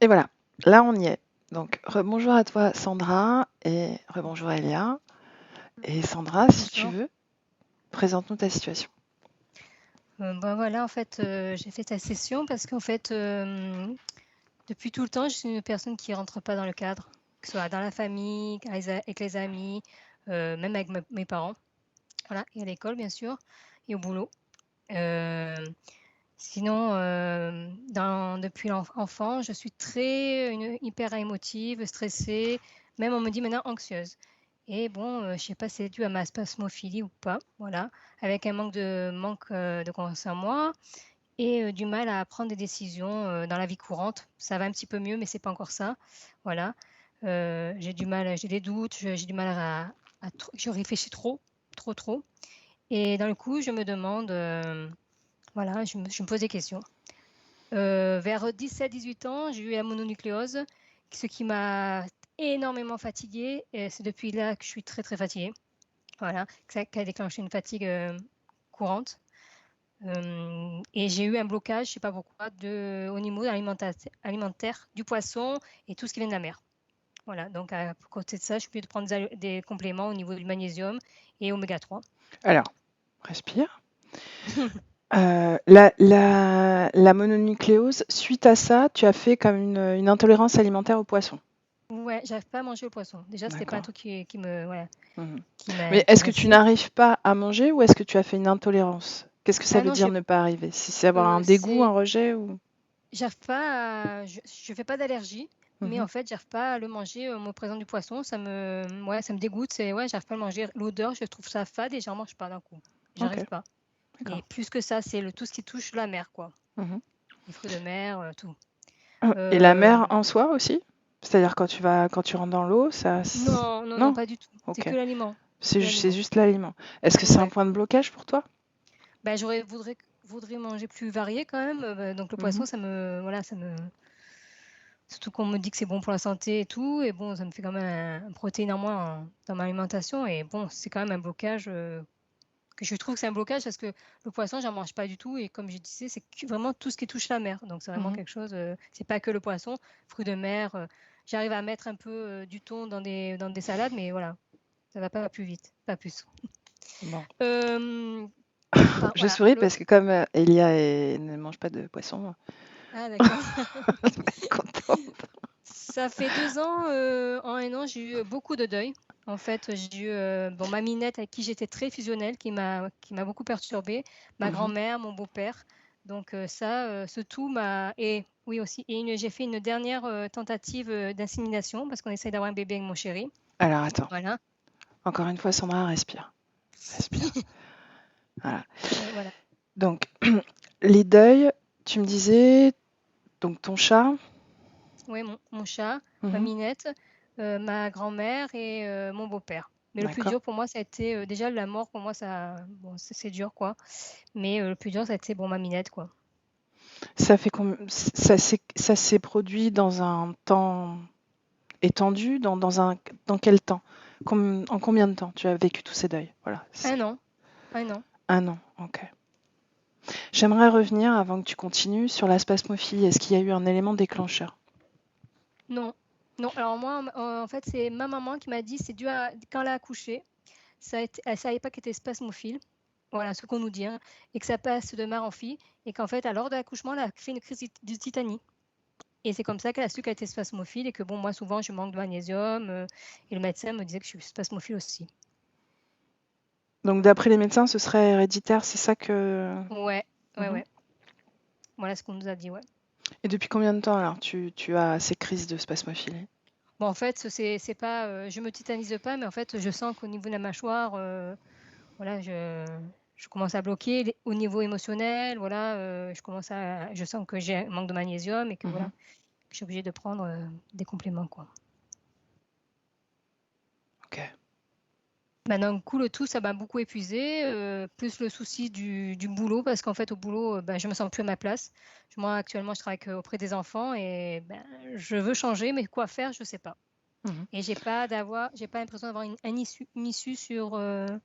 Et voilà, là on y est. Donc rebonjour à toi Sandra et rebonjour Elia. Et Sandra, si tu Bonjour. veux, présente-nous ta situation. Ben voilà, en fait, j'ai fait ta session parce qu'en fait, depuis tout le temps, je suis une personne qui rentre pas dans le cadre, que ce soit dans la famille, avec les amis, même avec mes parents, voilà, et à l'école, bien sûr, et au boulot. Sinon, depuis enfant, je suis hyper émotive, stressée, même on me dit maintenant anxieuse. Et bon, je sais pas si c'est dû à ma spasmophilie ou pas, voilà, avec un manque de confiance en moi et du mal à prendre des décisions, dans la vie courante. Ça va un petit peu mieux, mais c'est pas encore ça, voilà. J'ai des doutes, j'ai du mal à trop je réfléchis trop et dans le coup, je me demande, voilà, je me pose des questions. Vers 17-18 ans, j'ai eu la mononucléose, ce qui m'a énormément fatiguée et c'est depuis là que je suis très, très fatiguée. Voilà, que ça qui a déclenché une fatigue, courante. Et j'ai eu un blocage, je sais pas pourquoi, au niveau alimentaire du poisson et tout ce qui vient de la mer. Voilà, donc à côté de ça, je suis obligée de prendre des compléments au niveau du magnésium et oméga 3. Alors, respire. La mononucléose, suite à ça, tu as fait comme une intolérance alimentaire au poisson. Ouais, j'arrive pas à manger le poisson. Déjà, c'était pas un D'accord. truc qui me voilà, Mhm. qui Mais est-ce que tu m'intéressait. n'arrives pas à manger ou est-ce que tu as fait une intolérance? Qu'est-ce que ça Ah veut non, dire ne pas arriver? Si c'est avoir un dégoût, un c'est rejet ou... j'arrive pas à je fais pas d'allergie, mais Mhm. en fait, j'arrive pas à le manger, au mot présent du poisson, ça me dégoûte, j'arrive pas à le manger. L'odeur, je trouve ça fade et j'en mange pas d'un coup. Ok, J'arrive pas et d'accord. plus que ça, c'est le tout ce qui touche la mer, quoi. Mhm. Les fruits de mer, tout. Et la Heu, mer en soi aussi? C'est-à-dire quand tu rentres dans l'eau, non, non, non, non? pas du tout. C'est Ok. que l'aliment, C'est que c'est l'aliment. juste l'aliment. Est-ce que c'est un Ouais. point de blocage pour toi? Bah, voudrais manger plus varié quand même, donc le Mhm. poisson, surtout qu'on me dit que c'est bon pour la santé et tout et bon, ça me fait quand même un protéine en moins dans mon alimentation et bon, c'est quand même un blocage, que je trouve que c'est un blocage parce que le poisson, j'en mange pas du tout et comme je disais, c'est que vraiment tout ce qui touche la mer. Donc c'est vraiment Mhm. quelque chose, c'est pas que le poisson, fruits de mer, j'arrive à mettre un peu, du thon dans des salades, mais voilà, ça va pas plus vite, pas plus. Bon. Hem, enfin Je voilà, souris parce que comme ne mange pas de poisson, ah d'accord. elle va être contente. Ça fait 2 ans, en 1 an, j'ai eu beaucoup de deuil. En fait, j'ai eu, bon, ma minette avec qui j'étais très fusionnelle, qui m'a beaucoup perturbée, ma Mhm. grand-mère, mon beau-père. Donc ce tout m'a et oui aussi et j'ai fait une dernière, tentative, d'insémination parce qu'on essaye d'avoir un bébé avec mon chéri. Alors attends, Voilà. encore une fois, Sandra, respire. Respire. Voilà. Voilà. Donc, les deuils, tu me disais, donc ton chat. Ouais, mon chat, ma Mhm. minette, ma grand-mère et mon beau-père. Mais le plus D'accord. dur pour moi, ça a été, déjà la mort pour moi bon, c'est dur quoi. Mais le plus dur, ça a été, bon, ma minette, quoi. Ça s'est produit dans un temps étendu, dans quel temps? En combien de temps tu as vécu tous ces deuils? Voilà. 1 an, 1 an. Un an, ok. J'aimerais revenir, avant que tu continues, sur la spasmophilie. Est-ce qu'il y a eu un élément déclencheur? Non, non. Alors moi, en fait, c'est ma maman qui m'a dit, c'est dû à quand elle a accouché, elle savait pas qu'elle était spasmophile, voilà ce qu'on nous dit, hein, et que ça passe de mère en fille, et qu'en fait, lors de l'accouchement, elle a fait une crise de tétanie. Et c'est comme ça qu'elle a su qu'elle était spasmophile et que bon, moi, souvent, je manque de magnésium, et le médecin me disait que je suis spasmophile aussi. Donc, d'après les médecins, ce serait héréditaire, c'est ça que... Ouais, ouais, Mhm. ouais. Voilà ce qu'on nous a dit, ouais. Et depuis combien de temps, alors, tu as ces crises de spasmophilie? Bon, en fait, c'est pas, je me tétanise pas, mais en fait, je sens qu'au niveau de la mâchoire, voilà, je commence à bloquer au niveau émotionnel, voilà, je sens que j'ai un manque de magnésium et que voilà, Mhm. que je suis obligée de prendre des compléments, quoi. Ok. Bah, d'un coup, le tout, ça m'a beaucoup épuisée, plus le souci du boulot, parce qu'en fait, au boulot, bah, je me sens plus à ma place. Moi, actuellement, je travaille auprès des enfants et ben, je veux changer, mais quoi faire, je sais pas. Mhm. Et j'ai pas l'impression d'avoir une issue sur un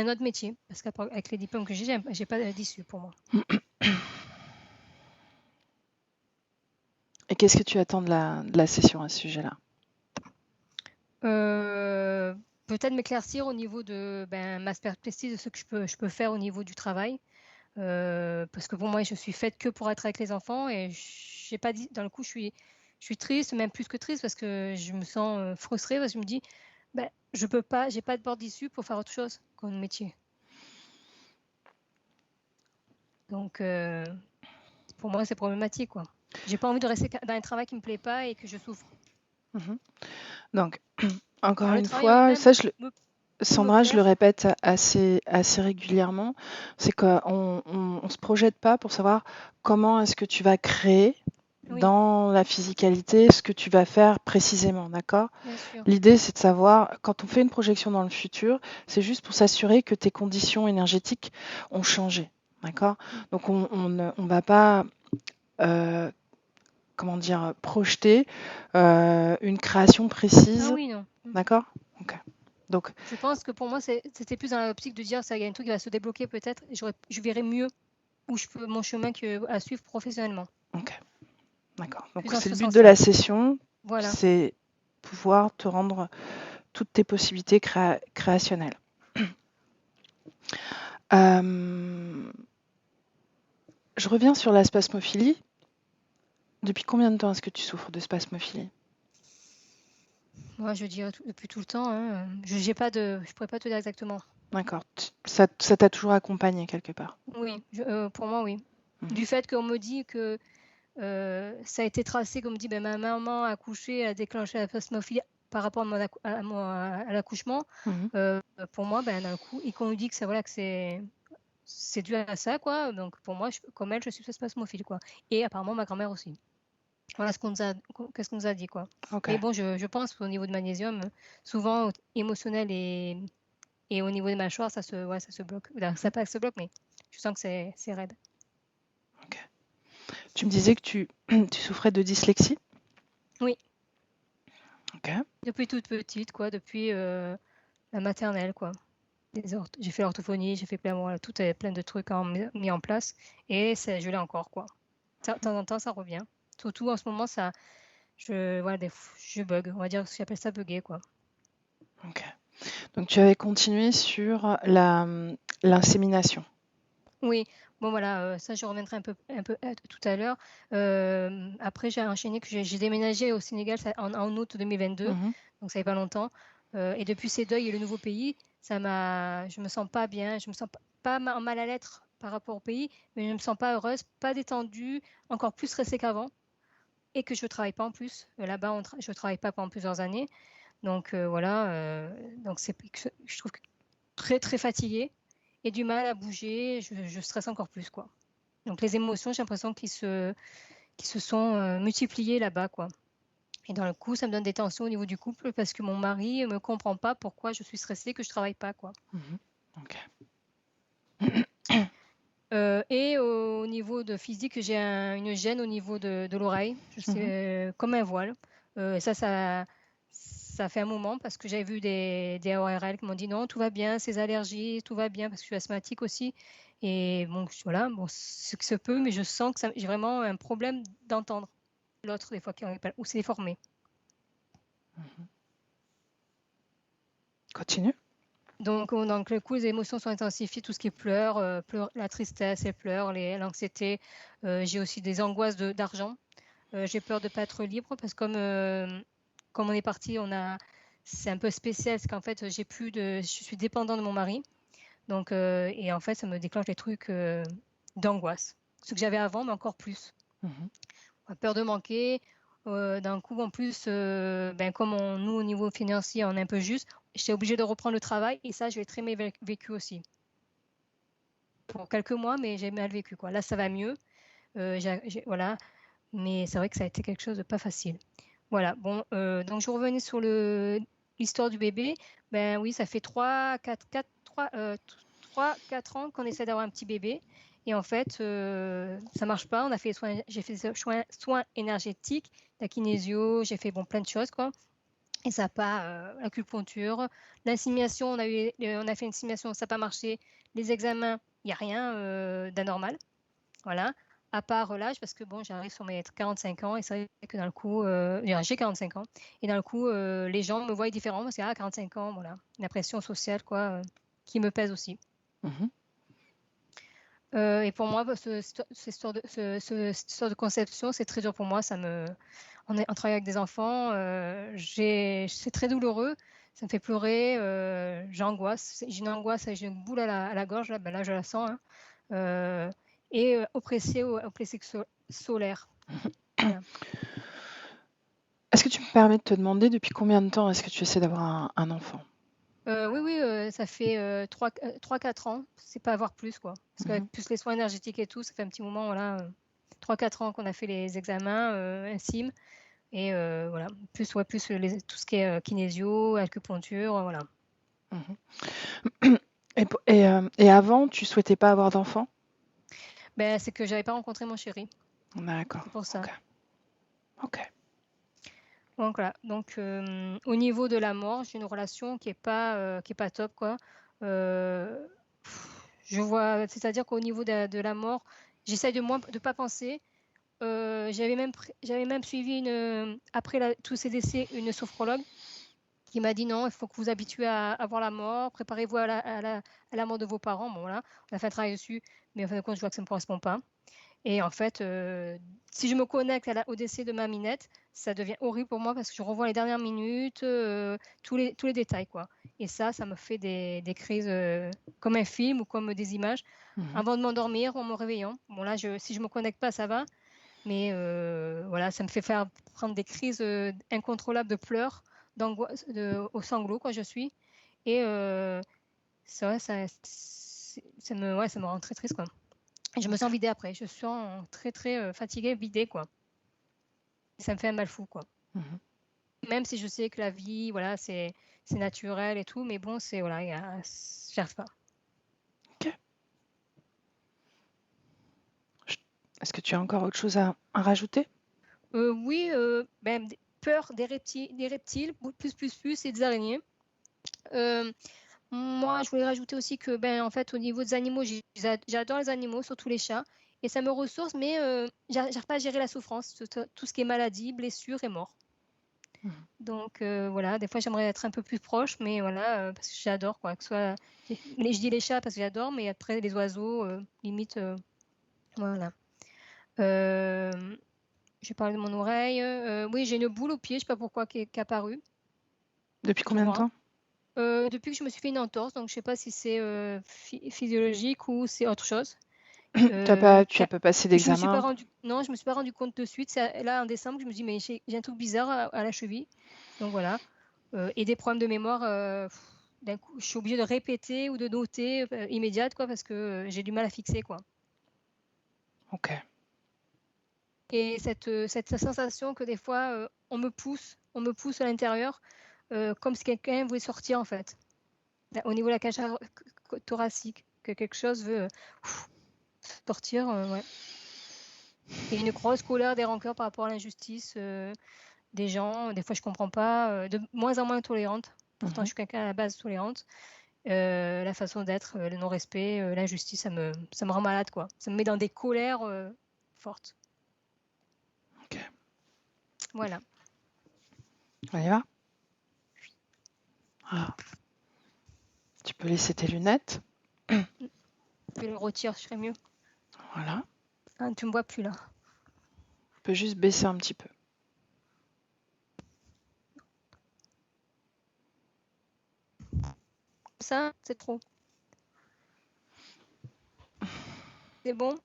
autre métier, parce qu'avec les diplômes que j'ai pas d'issue pour moi. Et qu'est-ce que tu attends de la session à ce sujet-là? Peut-être m'éclaircir au niveau de ma perspective de ce que je peux faire au niveau du travail. Parce que pour moi, je suis faite que pour être avec les enfants et j'ai pas dit, dans le coup, je suis triste, même plus que triste, parce que je me sens frustrée, parce que je me dis, je peux pas, j'ai pas de porte d'issue pour faire autre chose comme métier. Donc, pour moi, c'est problématique, quoi. J'ai pas envie de rester dans un travail qui me plaît pas et que je souffre. Mhm. Donc, encore Alors, le une travail en fois, lui-même ça, peut me Sandra, je le plaire. répète assez régulièrement, c'est qu'on se projette pas pour savoir comment est-ce que tu vas créer Oui, dans la physicalité ce que tu vas faire précisément, d'accord? bien sûr. L'idée, c'est de savoir, quand on fait une projection dans le futur, c'est juste pour s'assurer que tes conditions énergétiques ont changé, d'accord? Mm. Donc, on va pas, euh, comment dire, projeter une création Ah précise, oui, non. d'accord? Ok. Donc, Je pense que pour moi, c'était plus dans l'optique de dire, ça, il y a un truc qui va se débloquer peut-être, et je verrai mieux où je peux mon chemin à suivre professionnellement. ok, d'accord. Donc, Plus dans c'est ce le but de la sens-là. session, Voilà. c'est pouvoir te rendre toutes tes possibilités créationnelles. Euh, je reviens sur la spasmophilie. Depuis combien de temps est-ce que tu souffres de spasmophilie? Moi, je dirais depuis tout le temps, hein. Je pourrais pas te dire exactement. D'accord. Ça t'a toujours accompagné quelque part. Oui, pour moi, oui. Mhm. Du fait qu'on me dit que ça a été tracé, qu'on me dit, ma maman a accouché, elle a déclenché la plasmophilie par rapport à l'accouchement. Mhm. Pour moi, d'un coup, et qu'on me dit que voilà, que c'est dû à ça, quoi. Donc pour moi, comme elle, je suis spasmophile, quoi. Et apparemment ma grand-mère aussi. Voilà qu'est-ce qu'on nous a dit, quoi. Ok. Mais bon, je pense qu'au niveau de magnésium, souvent émotionnel et au niveau des mâchoires, ça se bloque. Enfin, Mhm. ça pas que se bloque, mais je sens que c'est raide. Ok. Tu me disais que tu souffrais de dyslexie? Oui, Ok. depuis toute petite, quoi, depuis la maternelle, quoi. J'ai fait l'orthophonie, j'ai fait voilà, tout est plein de trucs mis en place et je l'ai encore, quoi. De temps en temps, ça revient. Surtout en ce moment, voilà, je bug, on va dire, j'appelle ça bugger, quoi. Ok. Donc tu avais continué sur l'insémination. Oui, bon voilà, ça je reviendrai un peu tout à l'heure. Après, j'ai enchaîné que j'ai déménagé au Sénégal en août 2022, Mhm. donc ça fait pas longtemps. Et depuis ces deuils et le nouveau pays, je me sens pas bien, je me sens pas en mal à l'être par rapport au pays, mais je me sens pas heureuse, pas détendue, encore plus stressée qu'avant, et que je travaille pas en plus. Là-bas, je travaille pas pendant plusieurs années, donc voilà, donc je trouve que très très fatiguée et du mal à bouger, je stresse encore plus, quoi. Donc les émotions, j'ai l'impression qu'ils se sont multipliées là-bas, quoi. Et dans le coup, ça me donne des tensions au niveau du couple parce que mon mari ne me comprend pas pourquoi je suis stressée, que je travaille pas, quoi. Mhm. Ok. Et au niveau de physique, j'ai une gêne au niveau de l'oreille, je sais, Mhm. comme un voile. Ça fait un moment parce que j'avais vu des ORL qui m'ont dit non, tout va bien, ces allergies, tout va bien parce que je suis asthmatique aussi. Et bon, voilà, bon, ce que se peut, mais je sens que j'ai vraiment un problème d'entendre l'autre des fois où c'est déformé. Continue. Donc le coup, les émotions sont intensifiées, tout ce qui est la tristesse, les pleurs, l'anxiété. J'ai aussi des angoisses d'argent. J'ai peur de ne pas être libre parce que comme on est parti, c'est un peu spécial, c'est qu'en fait, je suis dépendant de mon mari. Donc, et en fait, ça me déclenche des trucs d'angoisse. Ce que j'avais avant, mais encore plus. Mhm. Peur de manquer. D'un coup, en plus, comme nous, au niveau financier, on est un peu juste, j'étais obligée de reprendre le travail et ça, je l'ai très mal vécu aussi. Pour quelques mois, mais j'ai mal vécu, quoi. Là, ça va mieux. Voilà. Mais c'est vrai que ça a été quelque chose de pas facile. Voilà, bon, donc je revenais sur l'histoire du bébé. Ben oui, ça fait 3, 4 ans qu'on essaie d'avoir un petit bébé. Et en fait, ça marche pas. J'ai fait des soins énergétiques, la kinésio, j'ai fait bon, plein de choses, quoi. Et ça n'a pas, l'acupuncture, l'insémination, on a fait une simulation, ça n'a pas marché. Les examens, il n'y a rien d'anormal. Voilà. à part l'âge, parce que bon, j'arrive sur mes 45 ans et c'est vrai que dans le coup, j'ai 45 ans et dans le coup, les gens me voient différent parce que 45 ans, voilà, la pression sociale quoi, qui me pèse aussi. Mhm. Et pour moi, bah, cette histoire de conception, c'est très dur pour moi. On travaille avec des enfants, c'est très douloureux, ça me fait pleurer, j'angoisse. J'ai une angoisse, j'ai une boule à la gorge, là, ben là je la sens, hein. Et oppressée au plexus solaire. Voilà. Est-ce que tu me permets de te demander depuis combien de temps est-ce que tu essaies d'avoir un enfant? Oui, oui, ça fait 3-4 ans, c'est pas avoir plus, quoi. Parce Mhm. qu'avec plus les soins énergétiques et tout, ça fait un petit moment, voilà, 3-4 ans qu'on a fait les examens intimes. Et voilà, plus tout ce qui est kinésio, acupuncture, voilà. Mhm. Et avant, tu souhaitais pas avoir d'enfant? Ben, c'est que j'avais pas rencontré mon chéri, D'accord. c'est pour ça. Ok. Ok. Donc voilà. Donc au niveau de la mort, j'ai une relation qui est pas top, quoi. Euh, je vois, c'est-à-dire qu'au niveau de la mort, j'essaye de pas penser. J'avais même suivi après tous ces décès, une sophrologue qui m'a dit non, il faut que vous habituez à voir la mort, préparez-vous à la mort de vos parents. Bon, voilà, on a fait un travail dessus, mais en fin de compte, je vois que ça ne me correspond pas. Et en fait, si je me connecte au décès de ma Minette, ça devient horrible pour moi parce que je revois les dernières minutes, tous les détails, quoi. Et ça me fait des crises comme un film ou comme des images. Mhm. Avant de m'endormir ou en me réveillant. Bon, là, si je ne me connecte pas, ça va. Mais voilà, ça me fait prendre des crises incontrôlables de pleurs, d'angoisse, au sanglot, quoi, je suis. Et ça me rend très triste, quoi. Et je me sens vidée après. Je sens très, très fatiguée, vidée, quoi. Ça me fait un mal fou, quoi. Mhm. Même si je sais que la vie, voilà, c'est naturel et tout, mais bon, voilà, j'arrive pas. Ok. Est-ce que tu as encore autre chose à rajouter? Oui, ben, peur des reptiles, plus, et des araignées. Moi, je voulais rajouter aussi que, ben, en fait, au niveau des animaux, j'adore les animaux, surtout les chats, et ça me ressource, mais j'arrive pas à gérer la souffrance, tout ce qui est maladie, blessure et mort. Mhm. Donc voilà, des fois, j'aimerais être un peu plus proche, mais voilà, parce que j'adore, quoi. Que ce soit, je dis les chats parce que j'adore, mais après, les oiseaux, limite, voilà. Euh, je parle de mon oreille. Oui, j'ai une boule au pied, je sais pas pourquoi, qui est apparue. Depuis Je combien me de rends- temps? Depuis que je me suis fait une entorse, donc je sais pas si c'est physiologique ou c'est autre chose. Tu as pas passé Je me suis pas d'examen? rendu, non, je me suis pas rendu compte de suite. C'est là en décembre que je me dis mais j'ai un truc bizarre à la cheville. Donc voilà. Et des problèmes de mémoire. D'un coup, je suis obligée de répéter ou de noter immédiate quoi parce que j'ai du mal à fixer quoi. Ok. Et cette sensation que des fois on me pousse à l'intérieur comme si quelqu'un voulait sortir en fait. Au niveau de la cage thoracique, que quelque chose veut sortir, ouais. Et une grosse colère, des rancœurs par rapport à l'injustice des gens. Des fois, je comprends pas. De moins en moins tolérante. Pourtant, je Mhm. suis quelqu'un à la base tolérante. La façon d'être, le non-respect, l'injustice, ça me rend malade, quoi. Ça me met dans des colères fortes. Ok. Voilà. On y va? Ah. Tu peux laisser tes lunettes. Je le retire, je serais mieux. Voilà. Ah, tu me vois plus là. Tu peux juste baisser un petit peu. Ça, c'est trop. C'est bon?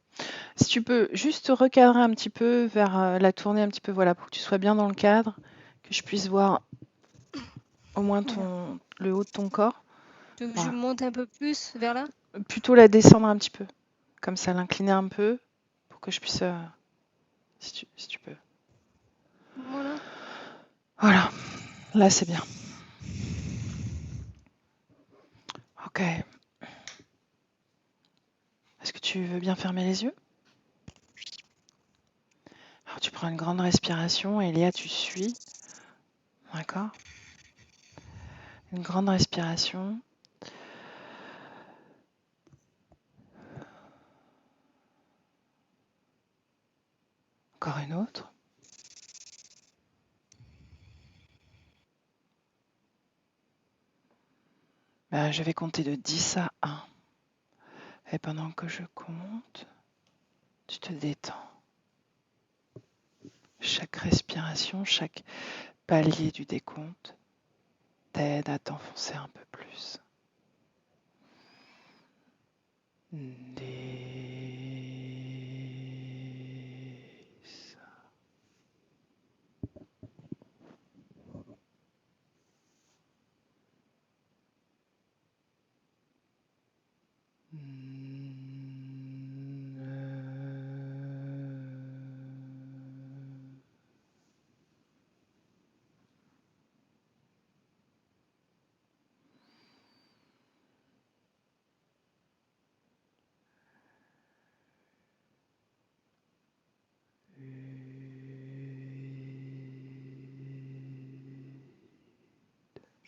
Si tu peux juste recadrer un petit peu vers la tournée un petit peu, voilà, pour que tu sois bien dans le cadre, que je puisse voir au moins Voilà. le haut de ton corps. Je Voilà. monte un peu plus vers là. Plutôt la descendre un petit peu. Comme ça, l'incliner un peu pour que je puisse, si tu peux. Voilà. Voilà. Là, c'est bien. Ok. Est-ce que tu veux bien fermer les yeux? Alors, tu prends une grande respiration et Léa, tu suis. D'accord? Une grande respiration. Encore une autre. Je vais compter de 10 à 1. Et pendant que je compte, tu te détends. Chaque respiration, chaque palier du décompte t'aide à t'enfoncer un peu plus. 10.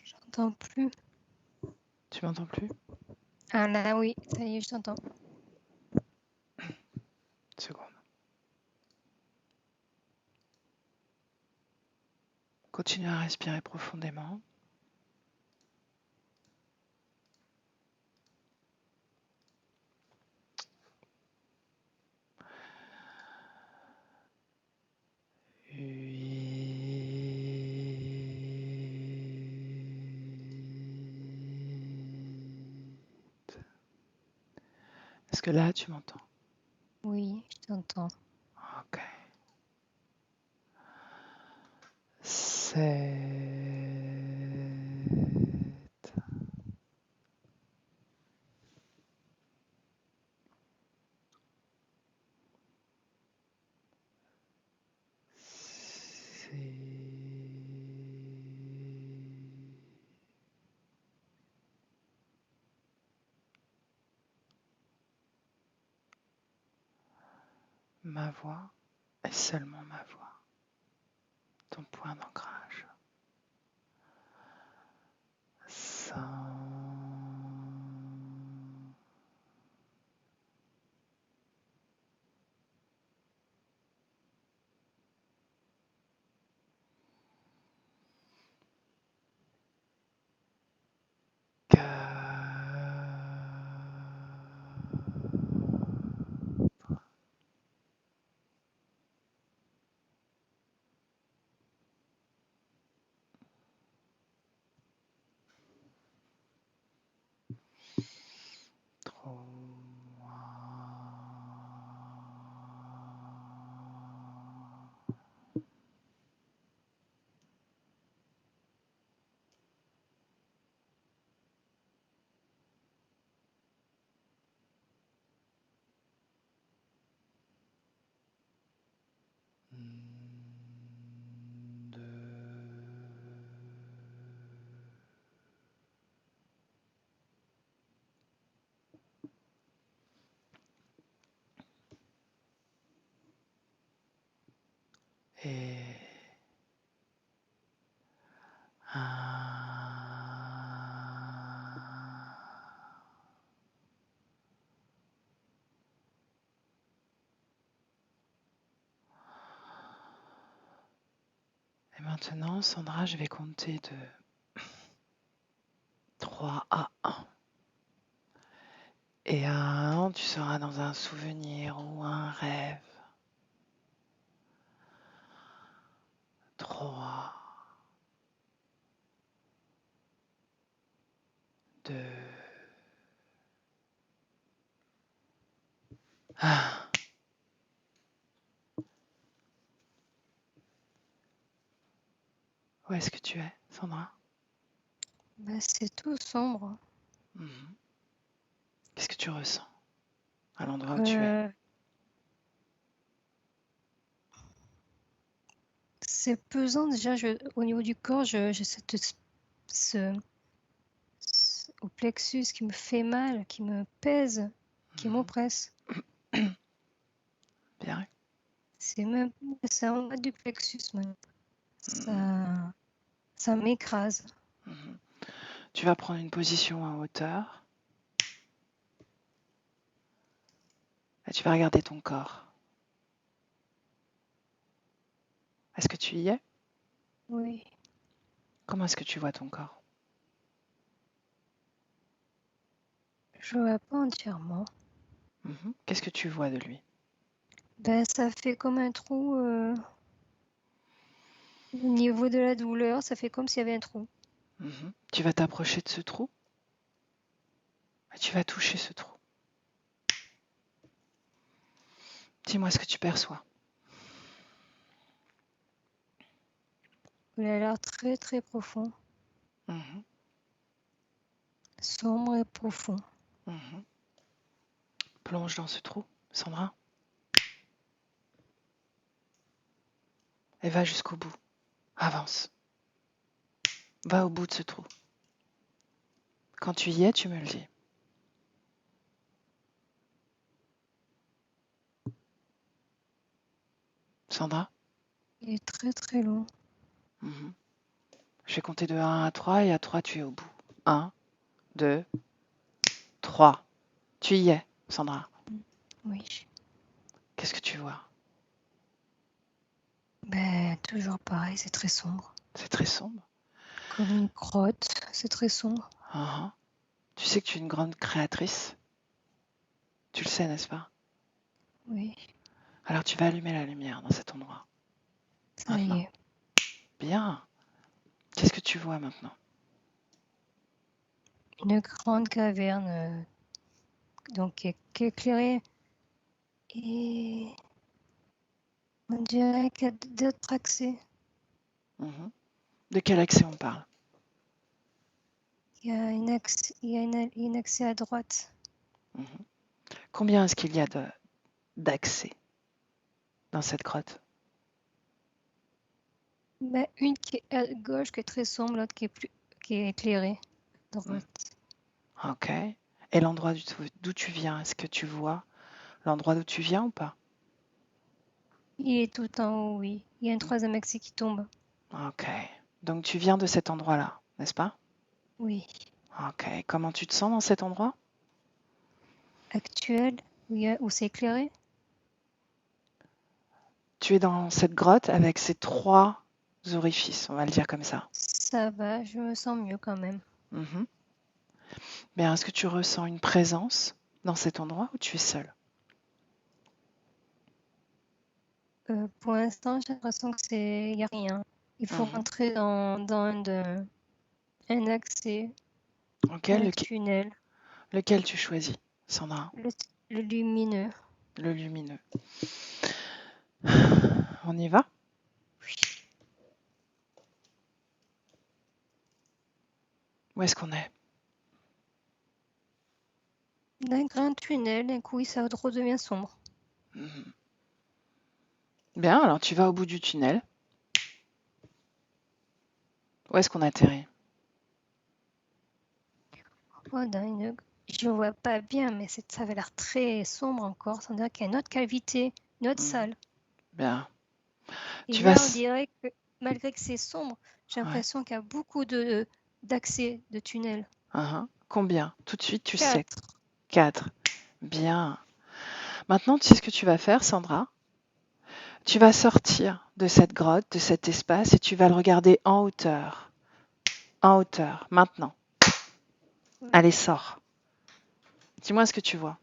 J'entends plus. Tu m'entends plus? Ah là, oui, ça y est, je t'entends. Une seconde. Continue à respirer profondément. Est-ce que là, tu m'entends? Oui, je t'entends. Ok. 7. Ma voix est seulement ma voix, ton point d'ancrage. 5. Et 1. Et maintenant, Sandra, je vais compter de 3 à 1. Et à 1, tu seras dans un souvenir ou un rêve. 3, 2, 1. Où est-ce que tu es, Sandra? Bah, c'est tout sombre. Mhm. Qu'est-ce que tu ressens à l'endroit où tu es? Euh, c'est pesant déjà. Au niveau du corps, j'ai ce, au plexus qui me fait mal, qui me pèse, qui Mhm. m'oppresse. Bien. C'est en bas du plexus même. Mhm. Ça m'écrase. Mhm. Tu vas prendre une position en hauteur et tu vas regarder ton corps. Tu y es? Oui. Comment est-ce que tu vois ton corps? Je vois pas entièrement. Qu'est-ce que tu vois de lui? Ben, ça fait comme un trou au niveau de la douleur, ça fait comme s'il y avait un trou. Tu vas t'approcher de ce trou et tu vas toucher ce trou. Dis-moi ce que tu perçois. Il a l'air très très profond, Mhm, sombre et profond. mhm. Plonge dans ce trou, Sandra, et va jusqu'au bout. Avance. Va au bout de ce trou. Quand tu y es, tu me le dis. Sandra? Il est très très long. Mhm. Je vais compter de 1 à 3 et à 3, tu es au bout. 1, 2, 3. Tu y es, Sandra. Oui. Qu'est-ce que tu vois? Ben, toujours pareil, c'est très sombre. C'est très sombre. Comme une grotte, c'est très sombre. Ah, tu sais que tu es une grande créatrice? Tu le sais, n'est-ce pas? Oui, Alors tu vas allumer la lumière dans cet endroit. ça y Maintenant. est. Bien. Qu'est-ce que tu vois maintenant? Une grande caverne, donc qui est éclairée. Et on dirait qu'il y a d'autres accès. Mhm. De quel accès on parle? Il y a un accès à droite. Mhm. Combien est-ce qu'il y a d'accès dans cette grotte? Ben, une qui est à gauche, qui est très sombre, l'autre qui est éclairée. À Mhm. droite. Ok. Et l'endroit d'où tu viens, est-ce que tu vois l'endroit d'où tu viens ou pas? Il est tout en haut, oui. Il y a un troisième accès qui tombe. Ok. Donc tu viens de cet endroit-là, n'est-ce pas? Oui. Ok. Comment tu te sens dans cet endroit? Actuel, où c'est éclairé. Tu es dans cette grotte avec ces 3 orifices, on va le dire comme ça. Ça va, je me sens mieux quand même. Mhm. Bien, est-ce que tu ressens une présence dans cet endroit ou tu es seul? Pour l'instant, j'ai l'impression que il y a rien. Il faut Mhm. rentrer dans un accès, Ok. un tunnel, Lequel tu choisis, Sandra? le, le lumineux. Le lumineux. On y va? Où est-ce qu'on est? D'un grand tunnel, d'un coup, ça redevient sombre. Mhm. Bien, alors tu vas au bout du tunnel. Où est-ce qu'on atterrit? Oh, je vois pas bien, mais ça avait l'air très sombre encore. Ça dirait qu'il y a une autre cavité, une autre Mhm. salle. Bien. Et Tu là, on vas... dirait que malgré que c'est sombre, j'ai Ouais. l'impression qu'il y a beaucoup d'accès, de tunnels. Uhum. Combien? Tout de suite, tu sais. 4. 4. Bien. Maintenant, tu sais ce que tu vas faire, Sandra? Tu vas sortir de cette grotte, de cet espace, et tu vas le regarder en hauteur. En hauteur, maintenant. Ouais. Allez, sors. Dis-moi ce que tu vois.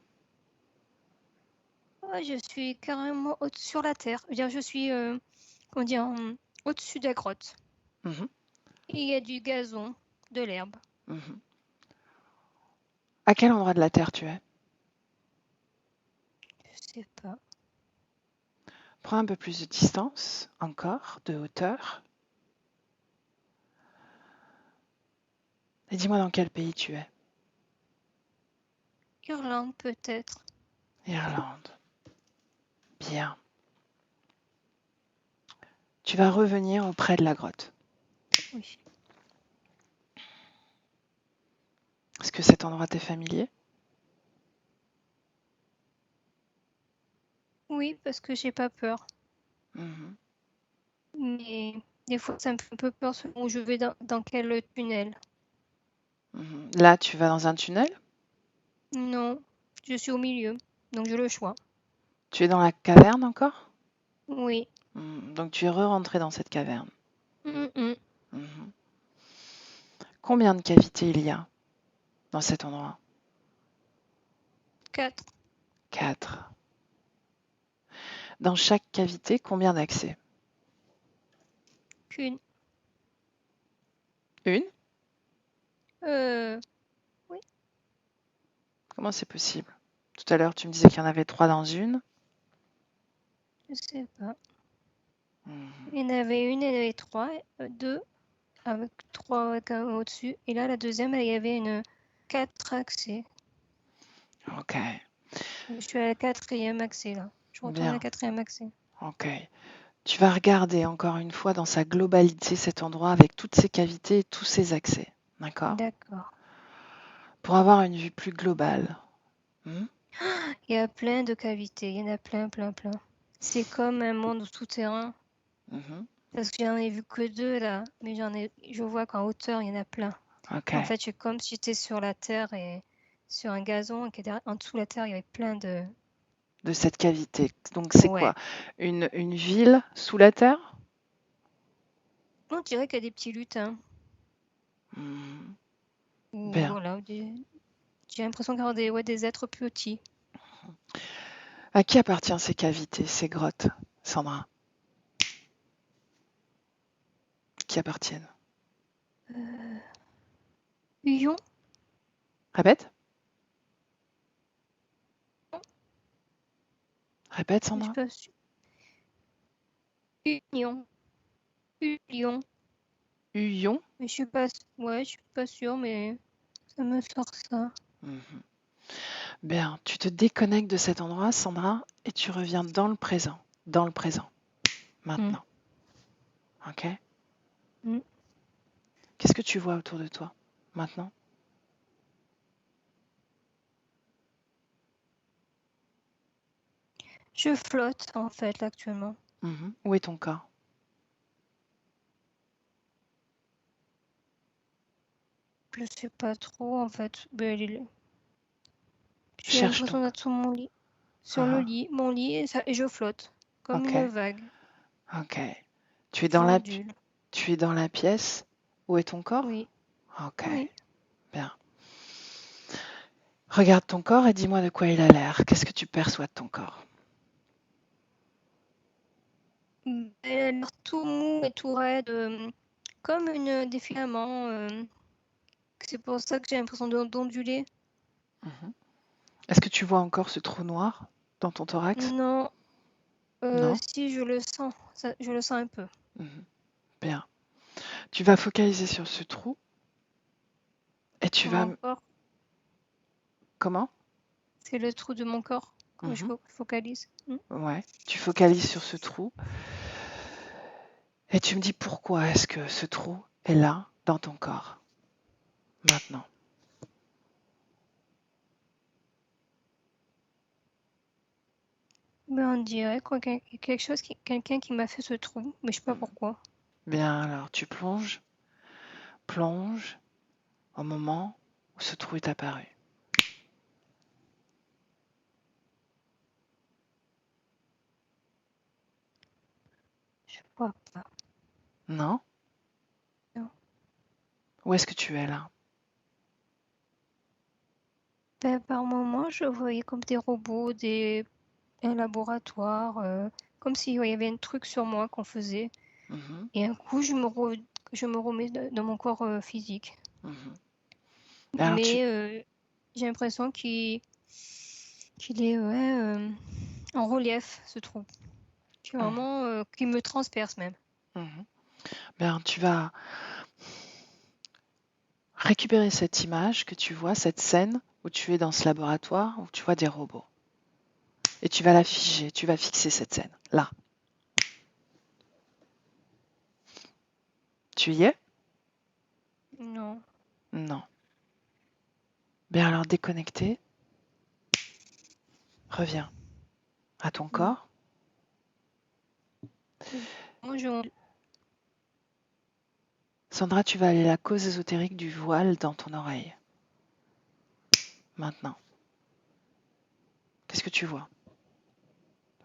Ouais, je suis carrément sur la terre. Je veux dire, je suis, comment dire, au-dessus de la grotte. Mhm, Et il y a du gazon, de l'herbe. mhm. À quel endroit de la Terre tu es? Je sais pas. Prends un peu plus de distance, encore, de hauteur. Et dis-moi dans quel pays tu es. Irlande, peut-être. Irlande. Bien. Tu vas revenir auprès de la grotte. Oui. Est-ce que cet endroit t'est familier? Oui, parce que j'ai pas peur. Mhm, Mais des fois, ça me fait un peu peur selon où je vais dans quel tunnel. mhm. Là, tu vas dans un tunnel? Non, je suis au milieu, donc j'ai le choix. Tu es dans la caverne encore? Oui, Donc tu es re-rentré dans cette caverne. Hum, hum. Mhm. Combien de cavités il y a dans cet endroit? 4. 4. Dans chaque cavité, combien d'accès? Qu'une. Une? Euh, oui, Comment c'est possible? Tout à l'heure, tu me disais qu'il y en avait 3 dans une. je sais pas. Mhm. Il y en avait une, il y en avait 3, 2, avec 3 avec un au-dessus. Et là, la deuxième, il y avait une 4 accès. Ok, Je suis à la quatrième accès là. Je retourne à la bien. quatrième accès. Ok. Tu vas regarder encore une fois dans sa globalité cet endroit avec toutes ses cavités et tous ses accès. D'accord? D'accord. Pour avoir une vue plus globale. Hmm. Il y a plein de cavités, il y en a plein, plein, plein. C'est comme un monde souterrain. Mhm. Parce que j'en ai vu que 2 là, mais je vois qu'en hauteur, il y en a plein. Ok. En fait, c'est comme si j'étais sur la terre et sur un gazon, et en dessous de la terre, il y avait plein de... De cette cavité. Donc c'est Ouais. quoi? Une ville sous la terre? On dirait qu'il y a des petits lutins. Hmm. Ou Bien. voilà, j'ai l'impression d'avoir des êtres petits. À qui appartiennent ces cavités, ces grottes, Sandra? Qui appartiennent? Lion? Répète? Répète, Je suis Sandra? pas sûre. Union. Lion. Huyon? Mais ouais, je suis pas sûre, mais ça me sort ça. Mhm. Bien. Tu te déconnectes de cet endroit, Sandra, et tu reviens dans le présent. Dans le présent. Hmm. Maintenant. Ok? Hmm. Qu'est-ce que tu vois autour de toi maintenant? Je flotte en fait là actuellement. Mhm. Où est ton corps? Je sais pas trop en fait. Ben, j'ai Cherche ton l'impression corps. d'être sur mon lit. Sur le Ah, lit, mon lit, et je flotte. Comme ok, une vague. ok. Tu es dans la, pi- J'ondule. tu es dans la pièce. Où est ton corps? Oui, Ok, oui. bien. Regarde ton corps et dis-moi de quoi il a l'air. Qu'est-ce que tu perçois de ton corps? Elle a l'air tout mou et tout raide. Comme des filaments. C'est pour ça que j'ai l'impression d'onduler. Mhm. Est-ce que tu vois encore ce trou noir dans ton thorax? Non, Non? si je le sens. Je le sens un peu. Mhm. Bien. Tu vas focaliser sur ce trou et tu Sur vas... mon corps. Comment? C'est le trou de mon corps que je Mhm. focalise. Ouais. Tu focalises sur ce trou et tu me dis pourquoi est-ce que ce trou est là dans ton corps maintenant. Ben, on dirait quoi, quelqu'un qui m'a fait ce trou, mais je sais pas Mhm. pourquoi. Bien, alors tu plonges, plonge au moment où ce trou est apparu. Je vois pas. Non? Non. Où est-ce que tu es là? Ben, par moments, je voyais comme des robots, un laboratoire, comme s'il y avait un truc sur moi qu'on faisait. Mhm, Et un coup, je me remets dans mon corps physique. mhm. Alors tu... Mais j'ai l'impression qu'il est ouais, en relief, ce trou. Qui est Mhm, vraiment, qui me transperce même. mhm. Bien, tu vas récupérer cette image que tu vois, cette scène où tu es dans ce laboratoire, où tu vois des robots. Et tu vas la figer, tu vas fixer cette scène, là. Tu y es? Non. Non. Bien alors déconnecté, reviens à ton Mm. corps. Moi, Sandra, tu vas aller à la cause ésotérique du voile dans ton oreille. Maintenant. Qu'est-ce que tu vois?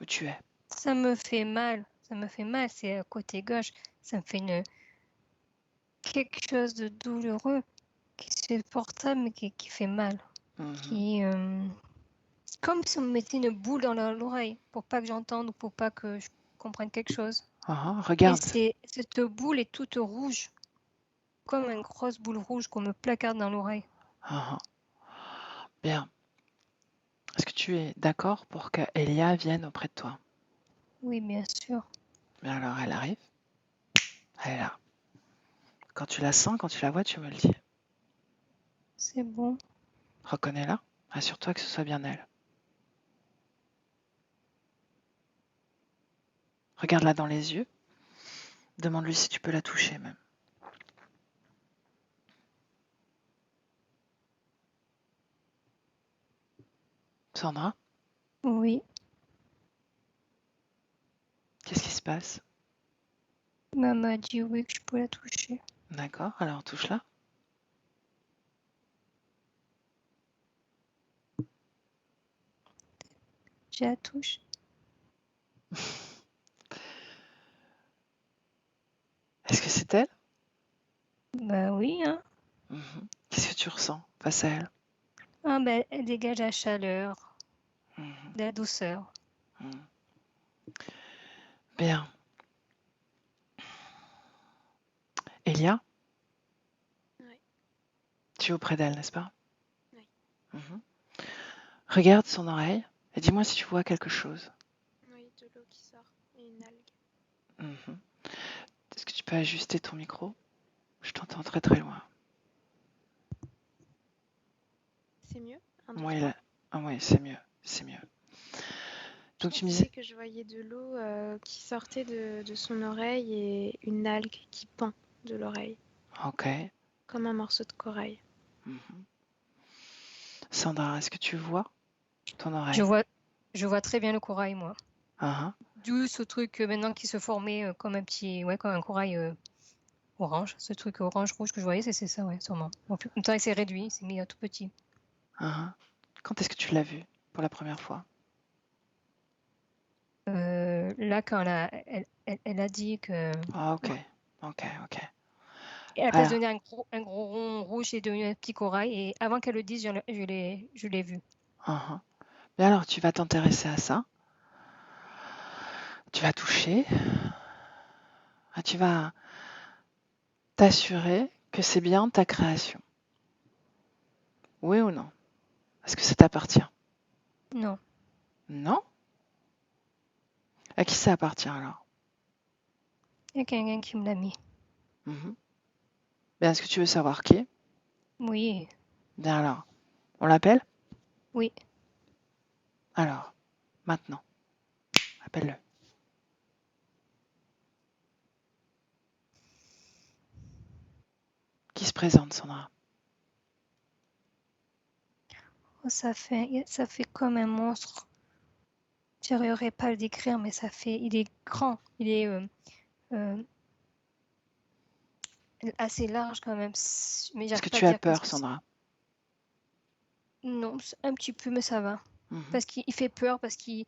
Où tu es? ça me fait mal. Ça me fait mal, c'est à côté gauche. Ça me fait quelque chose de douloureux, qui est supportable, mais qui fait mal. C'est comme si on me mettait une boule dans l'oreille, pour pas que j'entende ou pour pas que je comprenne quelque chose. Et Regarde. cette boule est toute rouge, comme une grosse boule rouge qu'on me placarde dans l'oreille. Bien. Est-ce que tu es d'accord pour que Elia vienne auprès de toi? Oui, bien sûr. Bien alors, elle arrive. Elle est là. Quand tu la sens, quand tu la vois, tu me le dis. C'est bon. Reconnais-la. Assure-toi que ce soit bien elle. Regarde-la dans les yeux. Demande-lui si tu peux la toucher même. Sandra, Oui. qu'est-ce qui se passe? Maman a dit oui que je peux la toucher. D'accord, alors touche-la. Je la touche. Est-ce que c'est elle? Bah oui, hein. Qu'est-ce que tu ressens face à elle? Ah ben, elle dégage la chaleur, Mhm. de la douceur. Bien. Elia, Oui. tu es auprès d'elle, n'est-ce pas? Oui. Regarde son oreille et dis-moi si tu vois quelque chose. Oui, de l'eau qui sort et une algue. Est-ce que tu peux ajuster ton micro? Je t'entends très très loin. C'est mieux? 1, 2, Oui, 3. c'est mieux, c'est mieux. Je Donc tu me pensais disais... que je voyais de l'eau qui sortait de son oreille et une algue qui pend de l'oreille, Ok. comme un morceau de corail. Sandra, est-ce que tu vois ton oreille? Je vois très bien le corail, moi. Ah, D'où ce truc maintenant qui se formait comme un petit, comme un corail orange. Ce truc orange-rouge que je voyais, c'est ça, ouais, sûrement. En même temps, il s'est réduit, il s'est mis à tout petit. Quand est-ce que tu l'as vu pour la première fois? Là, quand elle a dit que... Ah, ok. Ouais. Ok. Et à la place de Alors, donner un gros rond rouge, c'est devenu un petit corail. Et avant qu'elle le dise, je l'ai vu. bien alors, tu vas t'intéresser à ça. Tu vas toucher. Tu vas t'assurer que c'est bien ta création. Oui ou non? Est-ce que ça t'appartient? Non. Non? À qui ça appartient alors? Il y a quelqu'un qui me l'a mis. Bien, est-ce que tu veux savoir qui? Oui. Bien alors, on l'appelle? Oui. Alors, maintenant, appelle-le. Qui se présente, Sandra? Oh, ça fait comme un monstre. J'arriverai pas à le décrire, mais il est grand. Il est assez large quand même. Mais Est-ce j'arrive que pas à tu as dire qu'est-ce peur, que c'est. Sandra? Non, un petit peu, mais ça va. Parce qu'il fait peur, parce qu'il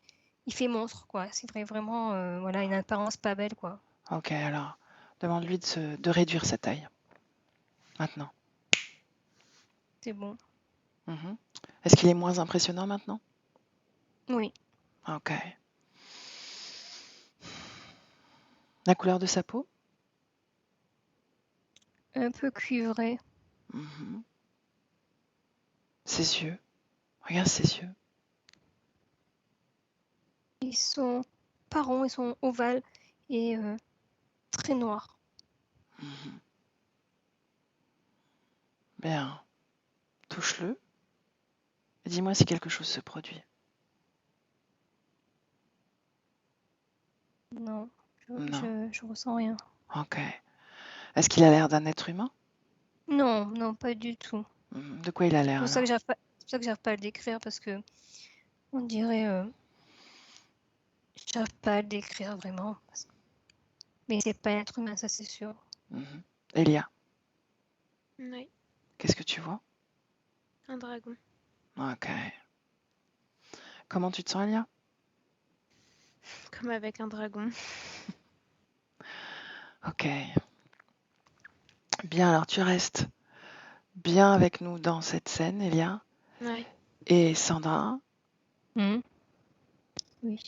fait monstre, quoi. C'est vraiment, voilà, une apparence pas belle, quoi. Ok, alors, demande-lui de réduire sa taille. Maintenant. C'est bon. Est-ce qu'il est moins impressionnant maintenant? Oui. Ok. La couleur de sa peau? Un peu cuivré. Ses yeux? Regarde ses yeux. Ils sont pas ronds, ils sont ovales et très noirs. Bien. Touche-le. Et dis-moi si quelque chose se produit. Non, Non. je ressens rien. Ok. Est-ce qu'il a l'air d'un être humain? Non, non, pas du tout. De quoi il a C'est l'air pour ça que alors? j'arrive pas à le décrire parce que on dirait, j'arrive pas à le décrire vraiment. Mais c'est pas un être humain, ça c'est sûr. Elia, Oui, qu'est-ce que tu vois? un dragon. Ok. Comment tu te sens, Elia? comme avec un dragon. Ok. Bien, alors tu restes bien avec nous dans cette scène, Elia. Ouais. Et Sandra, Hmm. Oui.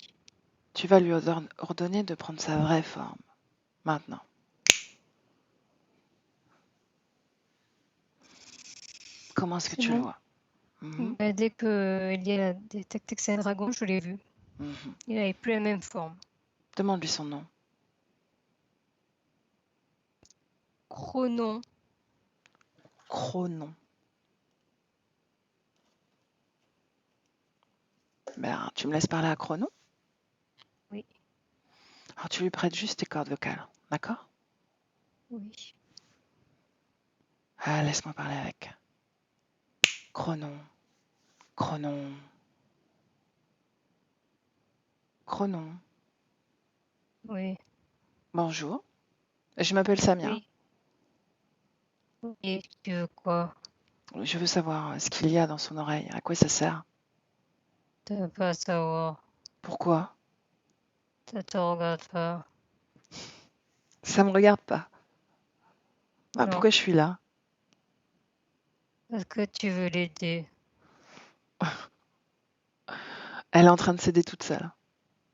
tu vas lui ordonner de prendre sa vraie forme. Maintenant. Comment est-ce que C'est tu le bon. vois? Mhm, Bah, dès que il a détecté que c'est un dragon, je l'ai vu. mhm. Il n'avait plus la même forme. Demande-lui son nom. Chronon. Chronon. Ben, tu me laisses parler à Chronon? Oui. Alors tu lui prêtes juste tes cordes vocales, d'accord? Oui. Ah, laisse-moi parler avec. Chronon. Chronon. Chronon. Oui. Bonjour. Je m'appelle Samia. Oui. Et tu veux quoi? Je veux savoir ce qu'il y a dans son oreille. À quoi ça sert? Tu veux pas savoir. Pourquoi? Ça te regarde pas. Ça me regarde pas. Ah, Non. pourquoi je suis là? Parce que tu veux l'aider. Elle est en train de s'aider toute seule.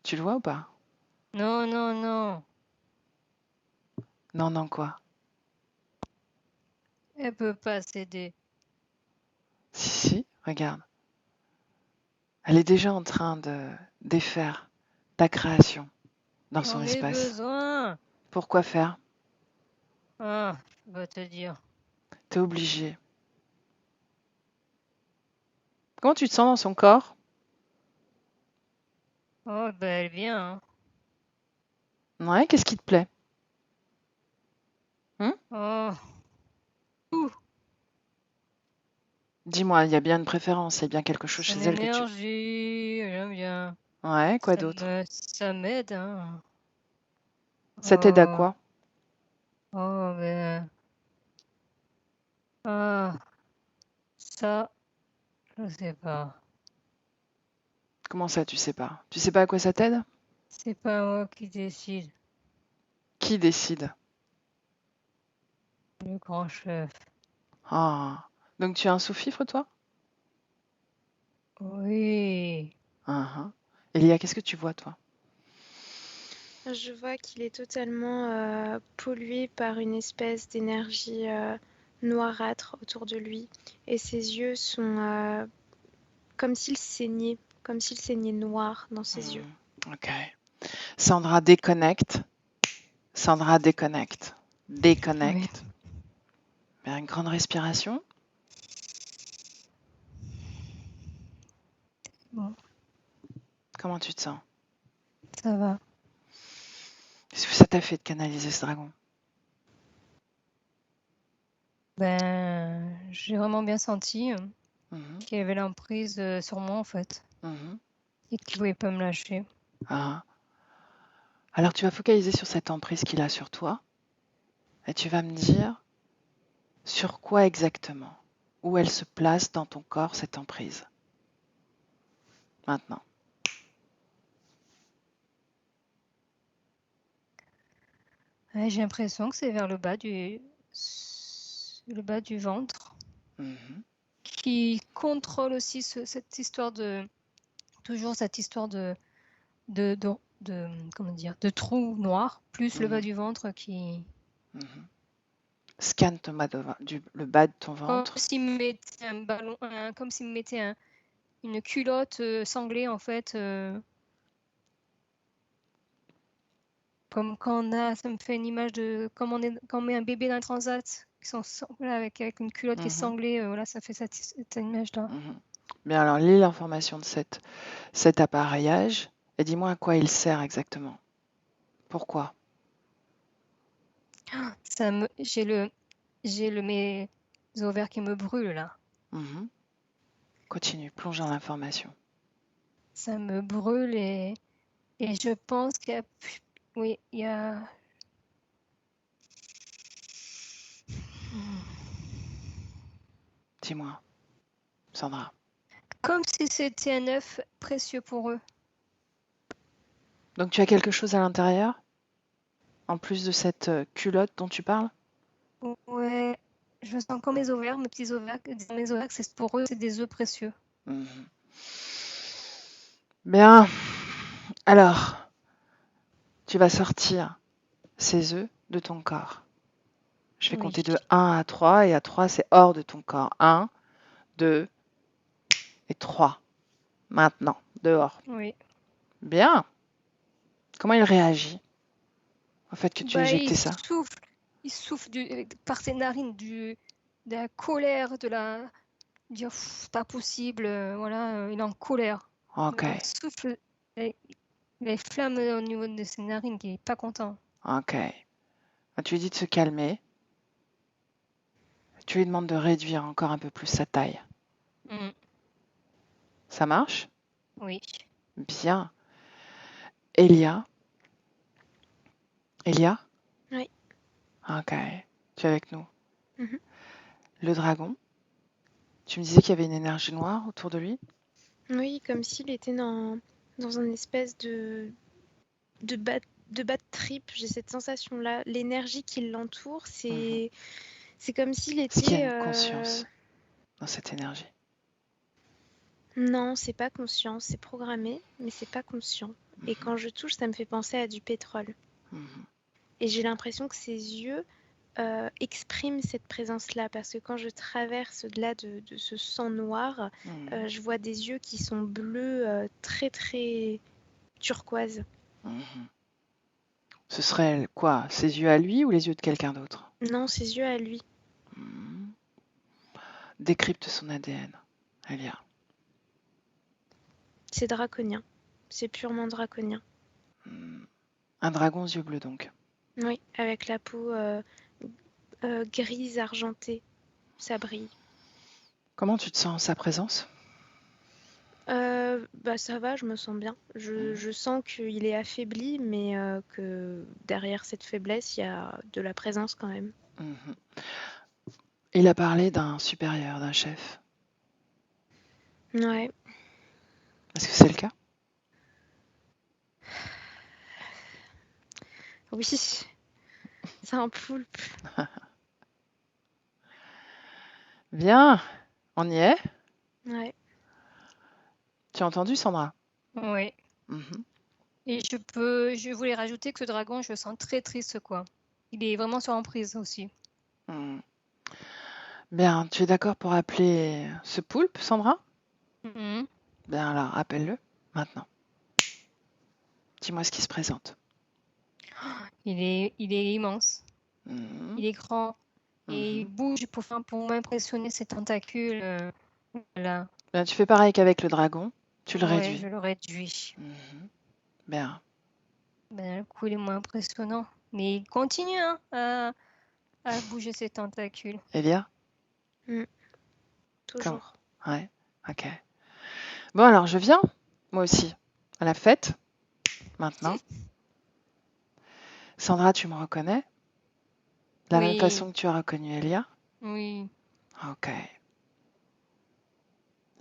Tu le vois ou pas? Non, non, non. Non, non, quoi? Elle peut pas s'aider. Si, si, regarde. Elle est déjà en train de défaire ta création dans son J'en ai espace. besoin. Pourquoi faire? Ah, je vais te dire. T'es obligé. Comment tu te sens dans son corps? Oh, ben elle vient. Ouais, qu'est-ce qui te plaît? Hein? Oh, ouh, Dis-moi, il y a bien une préférence, il y a bien quelque chose chez son elle que tu... énergie, j'aime bien. Ouais, quoi d'autre? Ça m'aide, hein. Ça t'aide à Oh, quoi? oh, ben, ah, ça, je sais pas. Comment ça, tu sais pas? Tu sais pas à quoi ça t'aide? C'est pas moi qui décide, Qui décide? le grand chef. Ah, donc tu es un sous-fifre, toi? Oui, Ah, ah. Elia, qu'est-ce que tu vois, toi? Je vois qu'il est totalement pollué par une espèce d'énergie noirâtre autour de lui. Et ses yeux sont comme s'il saignait noir dans ses yeux. Ok. Sandra déconnecte. Sandra déconnecte. oui. Déconnecte. Faire une grande respiration. Bon, Comment tu te sens? ça va. Qu'est-ce que ça t'a fait de canaliser ce dragon? Ben, j'ai vraiment bien senti Mhm, qu'il avait l'emprise sur moi, en fait, mhm. et qu'il pouvait pas me lâcher. Ah. Alors tu vas focaliser sur cette emprise qu'il a sur toi et tu vas me dire sur quoi exactement, où elle se place dans ton corps, cette emprise. Maintenant. Ouais, j'ai l'impression que c'est vers le bas du ventre, Mhm, qui contrôle aussi cette histoire toujours cette histoire de, de, comment dire, de trou noir, plus le bas mhm, du ventre qui, mhm. Scanne ton le bas de ton comme ventre. s'il me mettait un ballon, comme s'il me mettait une culotte sanglée en fait, comme quand ça me fait une image de quand on met un bébé dans un transat, voilà, avec une culotte qui est Mhm, sanglée, voilà, ça fait cette image-là. mhm. Bien alors lis l'information de cet appareillage et dis-moi à quoi il sert exactement. Pourquoi? Mes ovaires qui me brûlent là. Mhm. Continue, plonge dans l'information. Ça me brûle et je pense qu'il y a, oui, il y a, Dis-moi, Sandra. comme si c'était un œuf précieux pour eux. Donc tu as quelque chose à l'intérieur, en plus de cette culotte dont tu parles? Ouais, je sens comme mes ovaires, mes petits ovaires. Mes ovaires, pour eux, c'est des œufs précieux. Mhm. Bien. Alors, tu vas sortir ces œufs de ton corps. Je vais Oui, compter de 1 à 3 et à 3, c'est hors de ton corps. 1, 2 et 3. Maintenant, dehors. oui. Bien. Comment il réagit au fait que tu aies Bah, éjecté ça? il souffle par ses narines de la colère, dire pff, pas possible, voilà, il est en colère. Ok, Il souffle, et les flammes au niveau de ses narines, qui est pas content. ok. Tu lui dis de se calmer. Tu lui demandes de réduire encore un peu plus sa taille. Mm, Ça marche? oui, Bien. Elia? Elia? Oui. Ok. Tu es avec nous. Mhm. Le dragon? Tu me disais qu'il y avait une énergie noire autour de lui? Oui, comme s'il était dans une espèce de bad, de bad trip. J'ai cette sensation-là. L'énergie qui l'entoure, Mhm. c'est comme s'il Est-ce qu'il y a était. une conscience dans cette énergie? Non, c'est pas conscient, c'est programmé, mais c'est pas conscient. Et Mhm. quand je touche, ça me fait penser à du pétrole. Mhm. Et j'ai l'impression que ses yeux expriment cette présence-là, parce que quand je traverse au-delà de ce sang noir, Mhm. je vois des yeux qui sont bleus, très très turquoise. Mhm. Ce serait quoi? Ses yeux à lui ou les yeux de quelqu'un d'autre? Non, ses yeux à lui. Mhm. Décrypte son ADN, Elia. C'est draconien. C'est purement draconien. Mhm. Un dragon aux yeux bleus donc. Oui, avec la peau grise argentée. Ça brille. Comment tu te sens en sa présence? Bah ça va, je me sens bien. Je, Mhm. je sens qu'il est affaibli, mais que derrière cette faiblesse, il y a de la présence quand même. Mhm. Il a parlé d'un supérieur, d'un chef. Ouais, Est-ce que c'est le cas? oui, c'est un poulpe. Bien, on y est. Ouais. Tu as entendu, Sandra? oui. Mhm. Et je voulais rajouter que ce dragon, je le sens très triste, quoi. Il est vraiment sur emprise aussi. Mhm. Bien, tu es d'accord pour appeler ce poulpe, Sandra? Mhm. Bien alors, appelle-le maintenant. Dis-moi ce qui se présente. Il est immense, Mhm. il est grand, et il Mhm. bouge pour m'impressionner ses tentacules. Voilà. Bien, tu fais pareil qu'avec le dragon, tu le Ouais, réduis. je le réduis. Mhm. Bien. Ben, le coup, il est moins impressionnant. Mais il continue hein, à bouger ses tentacules. Elia? Mm, Comment? toujours. Ouais, ok. Bon alors, je viens, moi aussi, à la fête, maintenant. Sandra, tu me reconnais? De la même Oui, façon que tu as reconnu Elia? oui, Ok.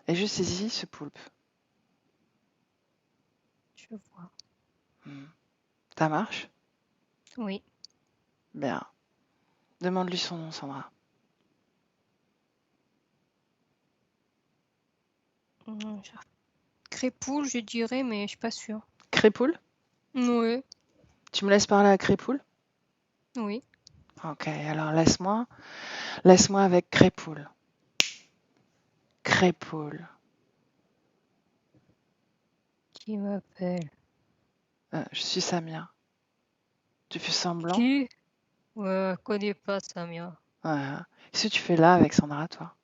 Et je saisis ce poulpe. je vois. Hmm. Ça marche? Oui. Bien. Demande-lui son nom, Sandra. Hum, je- Crépoule, je dirais, mais je suis pas sûre. Crépoule? Oui, Tu me laisses parler à Crépoule? oui. Ok, alors laisse-moi avec Crépoule. Crépoule. Qui m'appelle? Je suis Samia. Tu fais semblant? Qui? Ouais, je connais pas Samia. Ouais. Qu'est-ce que tu fais là avec Sandra, toi?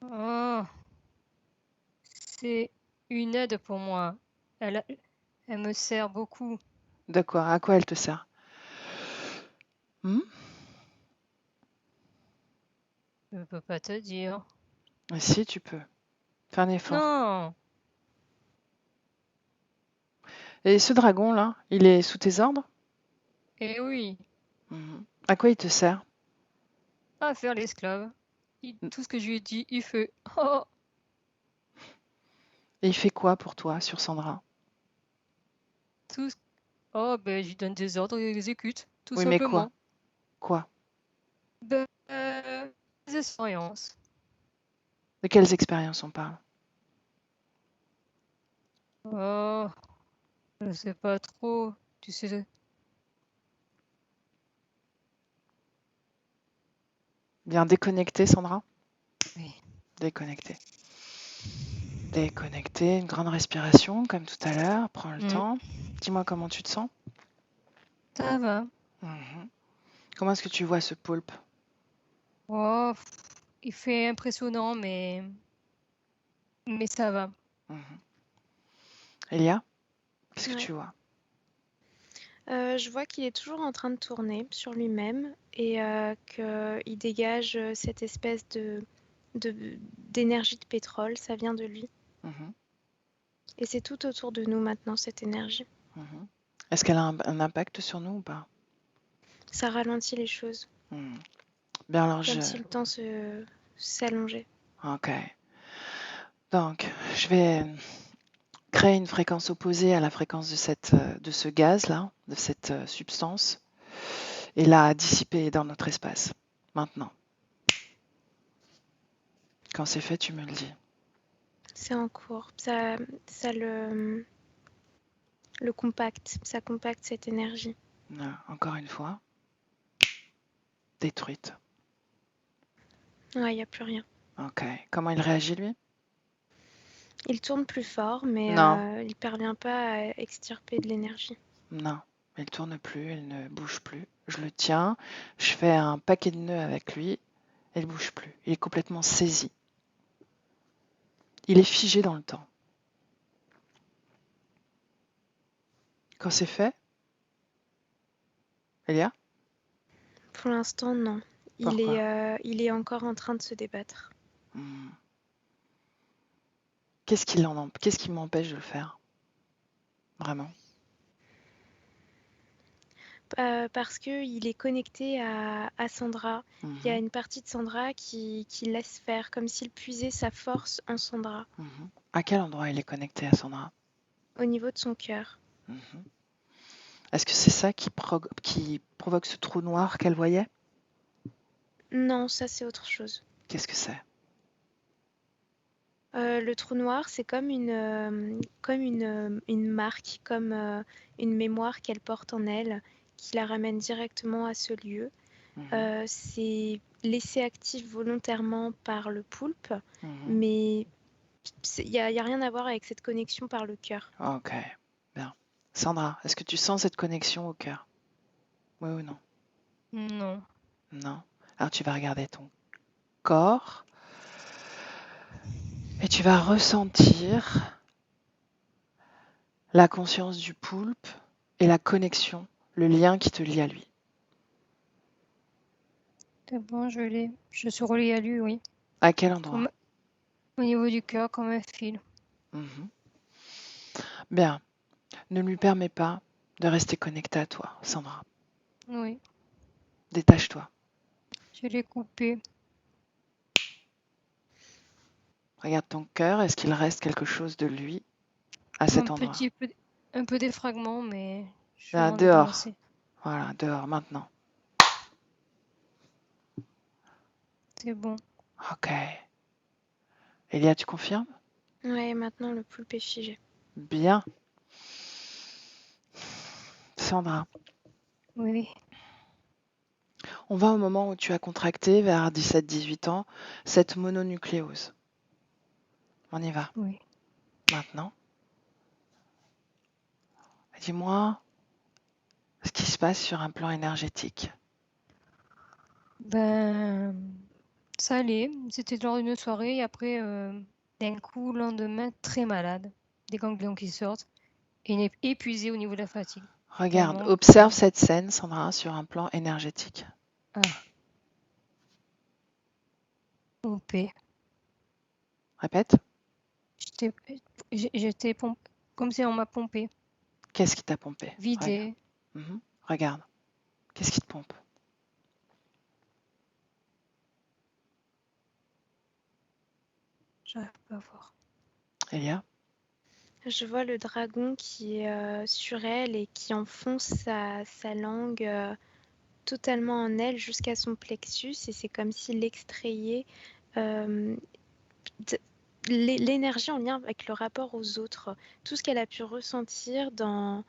Ah, c'est une aide pour moi. Elle, elle me sert beaucoup. De quoi? À quoi elle te sert? Hmm. Je peux pas te dire. Mais si, tu peux. Fais un effort. Non. Et ce dragon-là, il est sous tes ordres? Eh oui. Mhm. À quoi il te sert? À faire l'esclave. Tout ce que je lui ai dit, il fait. Oh, Et il fait quoi pour toi sur Sandra? Tout ce oh, ben, je lui donne des ordres et il exécute, tout Oui, mais quoi? simplement. Quoi? Ben, des expériences. De quelles expériences on parle? Oh, je sais pas trop. Tu sais, Bien déconnecté, Sandra? oui. Déconnecté. Déconnecté, une grande respiration, comme tout à l'heure. Prends le Mm. temps. Dis-moi comment tu te sens. Ça va. Mhm. Comment est-ce que tu vois ce poulpe? Oh, il fait impressionnant, mais ça va. Mhm. Elia, qu'est-ce que Ouais. tu vois? Je vois qu'il est toujours en train de tourner sur lui-même et qu'il dégage cette espèce d'énergie de pétrole, ça vient de lui. Mhm. Et c'est tout autour de nous maintenant, cette énergie. Mhm. Est-ce qu'elle a un impact sur nous ou pas? Ça ralentit les choses, Mhm. Bien alors comme si le temps s'allongeait. Ok. Donc, je vais créer une fréquence opposée à la fréquence de ce gaz-là, de cette substance, et la dissiper dans notre espace. Maintenant. Quand c'est fait, tu me le dis. C'est en cours. Ça le compacte, ça compacte cette énergie. Encore une fois, détruite. Ouais, il n'y a plus rien. Ok. Comment il réagit, lui? Il tourne plus fort, mais Non, il parvient pas à extirper de l'énergie. non. Il tourne plus, il ne bouge plus. Je le tiens, je fais un paquet de nœuds avec lui, et il ne bouge plus. Il est complètement saisi. Il est figé dans le temps. Quand c'est fait, Elia? Pour l'instant, non. Pourquoi? Il est encore en train de se débattre. Hmm. Qu'est-ce qui m'empêche de le faire? Vraiment? Parce qu'il est connecté à Sandra. Il y a Mhm, une partie de Sandra qui laisse faire, comme s'il puisait sa force en Sandra, mhm. À quel endroit il est connecté à Sandra? au niveau de son cœur. Mhm. Est-ce que c'est ça qui provoque ce trou noir qu'elle voyait? Non, ça c'est autre chose. Qu'est-ce que c'est? Le trou noir, c'est comme une marque, comme une mémoire qu'elle porte en elle, qui la ramène directement à ce lieu. Mhm, C'est laissé actif volontairement par le poulpe, mhm. mais il y a rien à voir avec cette connexion par le cœur. Ok, bien. Sandra, est-ce que tu sens cette connexion au cœur? Oui ou non? Non. Non. Alors tu vas regarder ton corps et tu vas ressentir la conscience du poulpe et la connexion, le lien qui te lie à lui. C'est bon, je l'ai. Je suis reliée à lui, oui. À quel endroit? Comme au niveau du cœur, comme un fil. Mhm. Bien. Ne lui permets pas de rester connecté à toi, Sandra. Oui. Détache-toi. Je l'ai coupé. Regarde ton cœur. Est-ce qu'il reste quelque chose de lui à cet Un endroit? petit peu, un peu des fragments, mais je vais Là, m'en dehors. débarrasser. Voilà, dehors, maintenant. C'est bon. Ok. Elia, tu confirmes? Ouais, maintenant le poulpe est figé. Bien. Sandra, Oui. on va au moment où tu as contracté, vers 17-18 ans, cette mononucléose. On y va. Oui. Maintenant, dis-moi ce qui se passe sur un plan énergétique. Ben, ça allait. C'était lors d'une soirée et après, d'un coup, le lendemain, très malade. Des ganglions qui sortent et épuisé au niveau de la fatigue. Regarde, Tellement que... observe cette scène, Sandra, sur un plan énergétique. Ah, pompé. Répète. J'étais, j'étais comme si on m'a pompé, Qu'est-ce qui t'a pompé? Regarde. vidé. Mhm. Regarde. Qu'est-ce qui te pompe? J'arrive pas à voir. Elia? Je vois le dragon qui est sur elle et qui enfonce sa langue totalement en elle jusqu'à son plexus et c'est comme s'il extrayait euh, d- l'énergie en lien avec le rapport aux autres, tout ce qu'elle a pu ressentir dans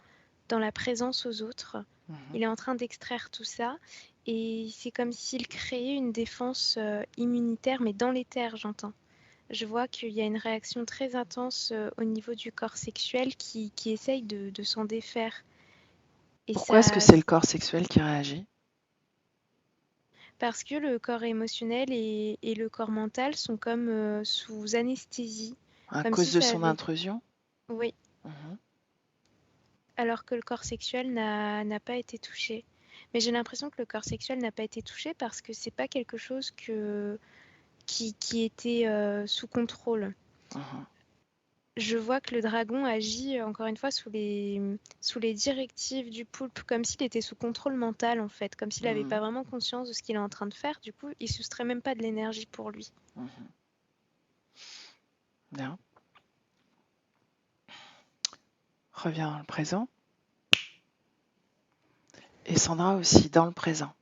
la présence aux autres. Mhm. Il est en train d'extraire tout ça et c'est comme s'il créait une défense immunitaire, mais dans l'éther, j'entends. Je vois qu'il y a une réaction très intense au niveau du corps sexuel qui essaye de s'en défaire. Et Pourquoi est-ce que ça, c'est le corps sexuel qui réagit? parce que le corps émotionnel et le corps mental sont comme sous anesthésie, À comme cause si de ça son avait... intrusion? Oui, Mhm. alors que le corps sexuel n'a pas été touché. Mais j'ai l'impression que le corps sexuel n'a pas été touché parce que c'est pas quelque chose qui était sous contrôle. Mhm. Je vois que le dragon agit encore une fois sous les directives du poulpe, comme s'il était sous contrôle mental en fait, comme s'il n'avait Mhm. pas vraiment conscience de ce qu'il est en train de faire. Du coup, il soustrait même pas de l'énergie pour lui. Mhm. Bien. Reviens dans le présent. Et Sandra aussi dans le présent.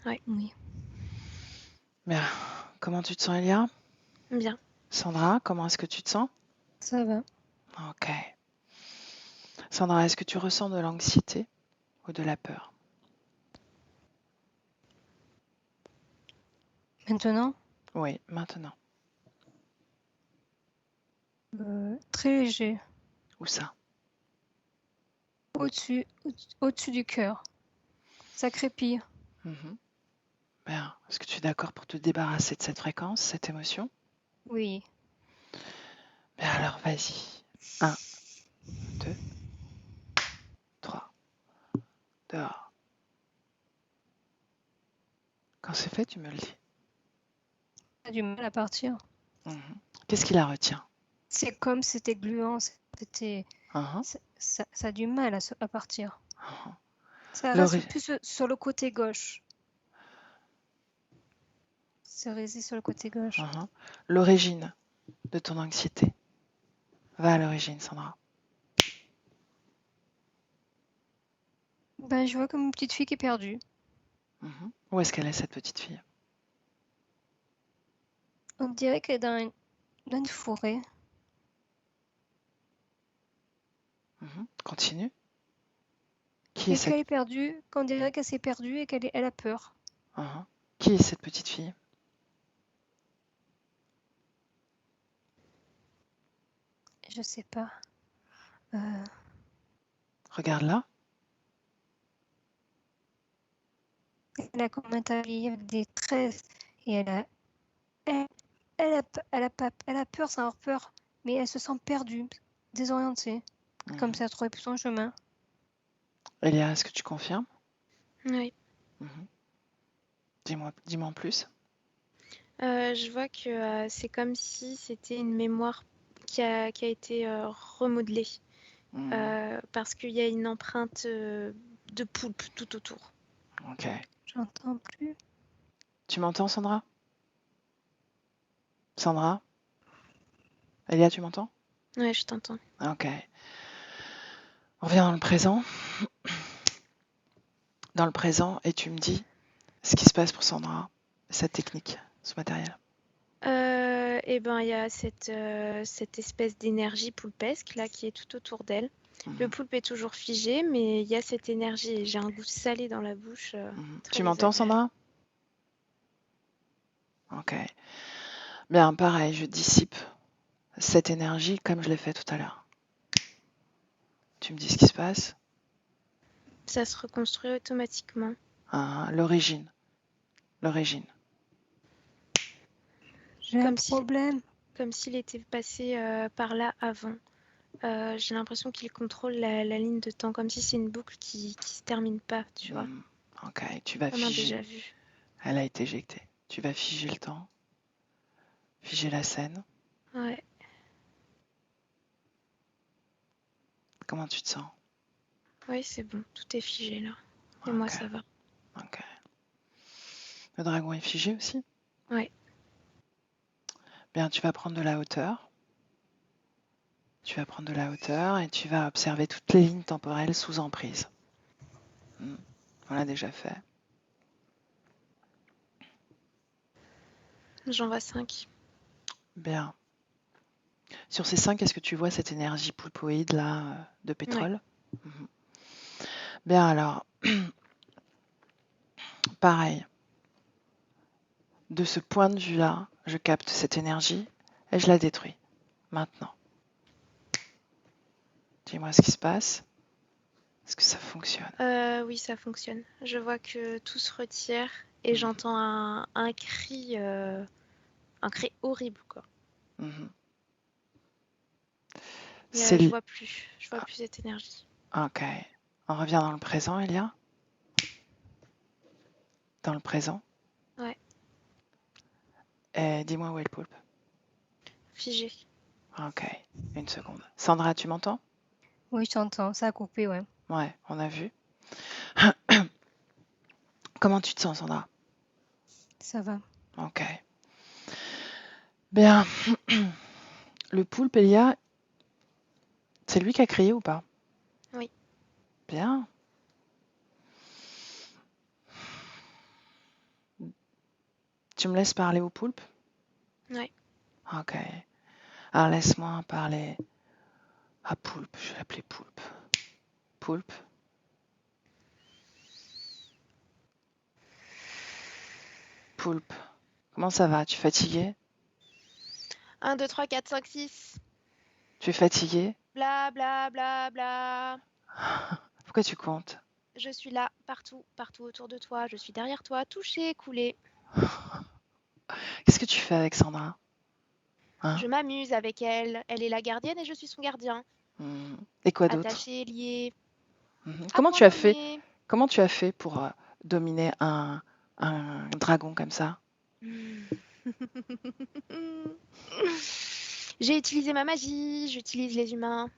Ouais, Oui. Bien. Comment tu te sens, Elia? bien. Sandra, comment est-ce que tu te sens? Ça va. Ok. Sandra, est-ce que tu ressens de l'anxiété ou de la peur? Maintenant, Oui, maintenant. très léger, Où ça? au-dessus, au-dessus du cœur. Ça crépille. Mhm. Bien. Est-ce que tu es d'accord pour te débarrasser de cette fréquence, cette émotion? Oui. Bien alors, vas-y. 1, 2, 3. Dehors. Quand c'est fait, tu me le dis. Ça a du mal à partir. Mhm. Qu'est-ce qui la retient? C'est comme c'était gluant. C'était, Mhm. ça a du mal à partir. Mhm. Ça reste L'ori- plus sur le côté gauche. Ça réside sur le côté gauche. Mhm. L'origine de ton anxiété. Va à l'origine, Sandra. Ben, je vois comme une petite fille qui est perdue. Mhm. Où est-ce qu'elle est, cette petite fille? On dirait qu'elle est dans une forêt. Mhm. Continue. Qui est Et cette... qu'elle est perdue, qu'on dirait qu'elle s'est perdue et elle a peur. Mhm. Qui est cette petite fille? Je sais pas. Euh, Regarde-la. Elle a comme un tablier avec des tresses et elle, elle a peur sans avoir peur, mais elle se sent perdue, désorientée, comme Mhm. si elle trouvait plus son chemin. Elia, est-ce que tu confirmes? Oui. Mhm. Dis-moi en plus. Je vois que c'est comme si c'était une mémoire qui a été remodelée. Mhm. Parce qu'il y a une empreinte de poulpe tout autour. Ok. J'entends plus. Tu m'entends, Sandra? Sandra? Elia, tu m'entends? Ouais, je t'entends. Ok. On revient dans le présent. Dans le présent, et tu me dis ce qui se passe pour Sandra, cette technique, ce matériel. Et ben, il y a cette espèce d'énergie poulpesque là qui est tout autour d'elle. Le Mhm. poulpe est toujours figé, mais il y a cette énergie et j'ai un goût salé dans la bouche, Mhm. très Tu m'entends, désagréable. Sandra? Ok. Bien, pareil, je dissipe cette énergie comme je l'ai fait tout à l'heure. Tu me dis ce qui se passe. Ça se reconstruit automatiquement, Hein, l'origine. L'origine. J'ai un comme s'il problème. comme s'il était passé par là avant. J'ai l'impression qu'il contrôle la ligne de temps, comme si c'est une boucle qui se termine pas, tu vois, Mhm. Ok, tu vas comme un figer. déjà-vu. Elle a été éjectée. Tu vas figer le temps, figer la scène. Ouais, Comment tu te sens? ouais, c'est bon, tout est figé là. Et moi, Ok, ça va. ok. Le dragon est figé aussi? Ouais, Bien, tu vas prendre de la hauteur. Tu vas prendre de la hauteur et tu vas observer toutes les lignes temporelles sous emprise. On l'a déjà fait. J'en vois 5. Bien. Sur ces 5, est-ce que tu vois cette énergie poulpoïde là de Ouais. pétrole? Mhm. Bien alors, pareil. De ce point de vue-là, je capte cette énergie et je la détruis. Maintenant. Dis-moi ce qui se passe. Est-ce que ça fonctionne? Oui, ça fonctionne. Je vois que tout se retire et j'entends un cri horrible, quoi. Mhm. Je C'est... vois plus cette énergie. Ok. On revient dans le présent, Elia? Dans le présent? Ouais, Et dis-moi où est le poulpe? figé. Ok. Une seconde. Sandra, tu m'entends? Oui, je t'entends. Ça a coupé, ouais. Ouais, on a vu. Comment tu te sens, Sandra? Ça va. Ok. Bien. Le poulpe, Elia, c'est lui qui a crié ou pas? Oui. Bien. Tu me laisses parler au poulpe? Ouais. Ok. Alors laisse-moi parler à poulpe. Je vais l'appeler poulpe. Poulpe. Poulpe. Comment ça va? Tu es fatigué? 1, 2, 3, 4, 5, 6. Tu es fatigué? Bla bla bla bla. Pourquoi tu comptes? Je suis là, partout, partout autour de toi. Je suis derrière toi, touché, coulé. Qu'est-ce que tu fais avec Sandra? Hein? Je m'amuse avec elle. Elle est la gardienne et je suis son gardien. Et quoi d'autre? Attaché, lié, Comment tu as fait? abandonné. Comment tu as fait pour dominer un dragon comme ça? J'ai utilisé ma magie, j'utilise les humains.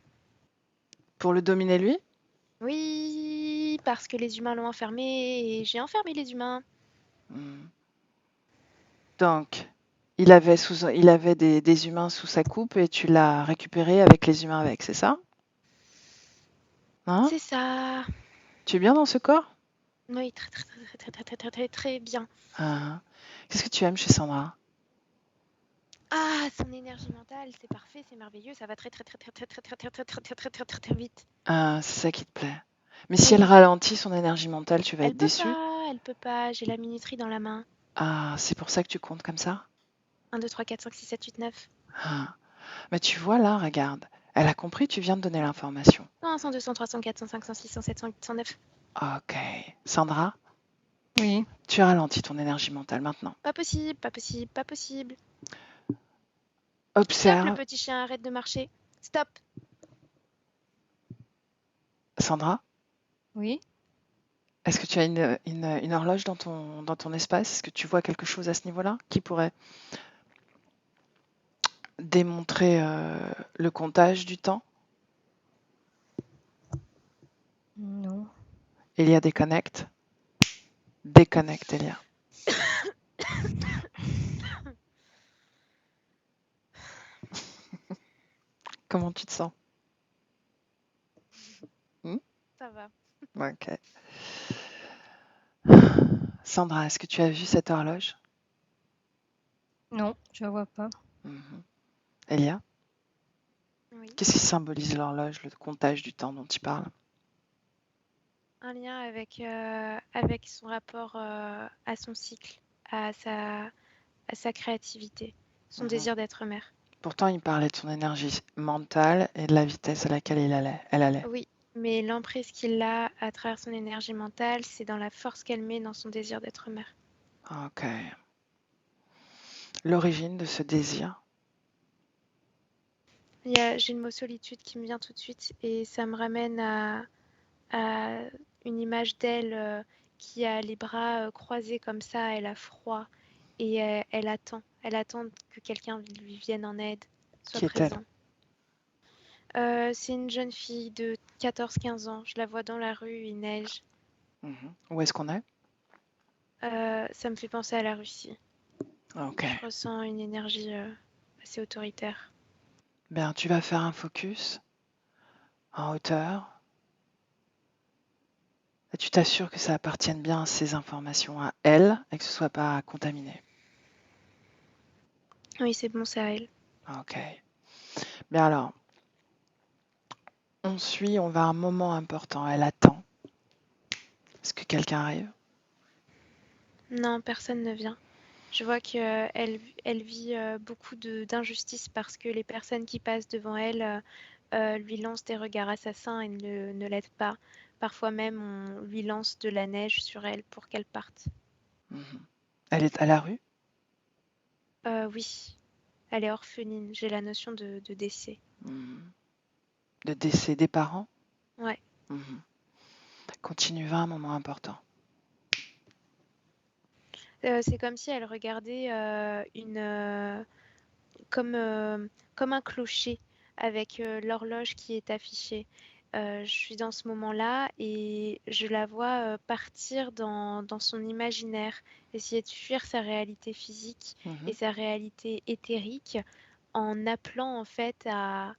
Pour le dominer lui? Oui, parce que les humains l'ont enfermé et j'ai enfermé les humains. Donc, il avait des humains sous sa coupe et tu l'as récupéré avec les humains avec, c'est ça? Hein? C'est ça. Tu es bien dans ce corps? Oui, très très très très très très très très très bien. Ah. Qu'est-ce que tu aimes chez Sandra? Ah, son énergie mentale, c'est parfait, c'est merveilleux, ça va très très très très très très très très très très très très très très très vite. Ah, c'est ça qui te plaît. Mais si elle Oui, ralentit son énergie mentale, tu vas être déçu? elle peut pas, j'ai la minuterie dans la main. Ah, c'est pour ça que tu comptes comme ça? 1, 2, 3, 4, 5, 6, 7, 8, 9. Ah. Mais tu vois là, regarde. Elle a compris, tu viens de donner l'information. 100, 200, 300, 400, 500, 600, 700, 800, 9. Ok. Sandra, Oui. tu ralentis ton énergie mentale maintenant. Pas possible, pas possible, pas possible. Stop, le Observe. petit chien, arrête de marcher. Stop. Sandra, Oui. est-ce que tu as une horloge dans ton espace? Est-ce que tu vois quelque chose à ce niveau-là qui pourrait démontrer le comptage du temps? Non. Il y a des connects. Déconnecte, Elia. Comment tu te sens? Hmm? Ça va. Ok. Sandra, est-ce que tu as vu cette horloge? Non, je la vois pas. Mhm. Elia, Oui. qu'est-ce qui symbolise l'horloge, le comptage du temps dont tu parles? Un lien avec son rapport à son cycle, à sa créativité, son Mhm. désir d'être mère. Pourtant, il parlait de son énergie mentale et de la vitesse à laquelle elle allait. Oui, mais l'emprise qu'il a à travers son énergie mentale, c'est dans la force qu'elle met dans son désir d'être mère. Ok. L'origine de ce désir. J'ai le mot solitude qui me vient tout de suite et ça me ramène à une image d'elle qui a les bras croisés comme ça, elle a froid et elle attend que quelqu'un lui vienne en aide, soit Qui est-elle? présent. C'est une jeune fille de 14-15 ans, je la vois dans la rue, il neige. Où est-ce qu'on est? Ça me fait penser à la Russie. Ok. Je ressens une énergie assez autoritaire. Bien, tu vas faire un focus en hauteur et tu t'assures que ça appartienne bien ces informations à elle et que ce ne soit pas contaminé. Oui, c'est bon, c'est à elle. Ok. Bien alors, on va à un moment important. Elle attend. Est-ce que quelqu'un arrive? Non, personne ne vient. Je vois qu'elle elle vit beaucoup d'injustice parce que les personnes qui passent devant elle lui lancent des regards assassins et ne l'aident pas. Parfois même, on lui lance de la neige sur elle pour qu'elle parte. Mhm. Elle est à la rue? Oui, elle est orpheline. J'ai la notion de décès. Mhm. De décès des parents? Ouais. Mhm. Continue, va un moment important. C'est comme si elle regardait comme, comme un clocher avec l'horloge qui est affichée. Je suis dans ce moment-là et je la vois partir dans son imaginaire, essayer de fuir sa réalité physique et Mhm. sa réalité éthérique en appelant en fait à,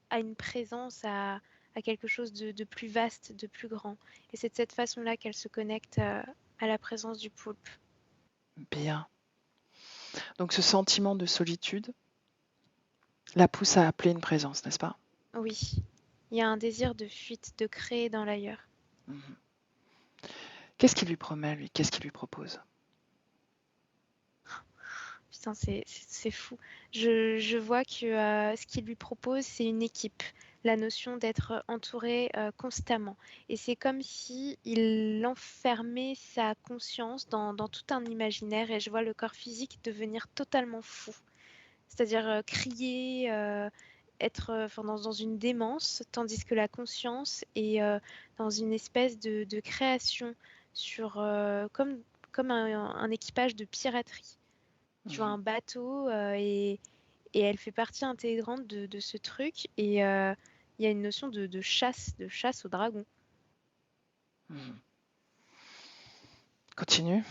à une présence, à quelque chose de plus vaste, de plus grand. Et c'est de cette façon-là qu'elle se connecte à la présence du poulpe. Bien. Donc ce sentiment de solitude la pousse à appeler une présence, n'est-ce pas? Oui, il y a un désir de fuite, de créer dans l'ailleurs. Mhm. Qu'est-ce qu'il lui promet, lui? Qu'est-ce qu'il lui propose? Putain, c'est fou. Je vois que ce qu'il lui propose, c'est une équipe, la notion d'être entouré constamment. Et c'est comme si il enfermait sa conscience dans tout un imaginaire et je vois le corps physique devenir totalement fou. C'est-à-dire crier, être enfin, dans une démence, tandis que la conscience est dans une espèce de création sur, comme un équipage de piraterie. Tu vois Mhm. un bateau et elle fait partie intégrante de ce truc et il y a une notion de chasse au dragon. Mhm. Continue.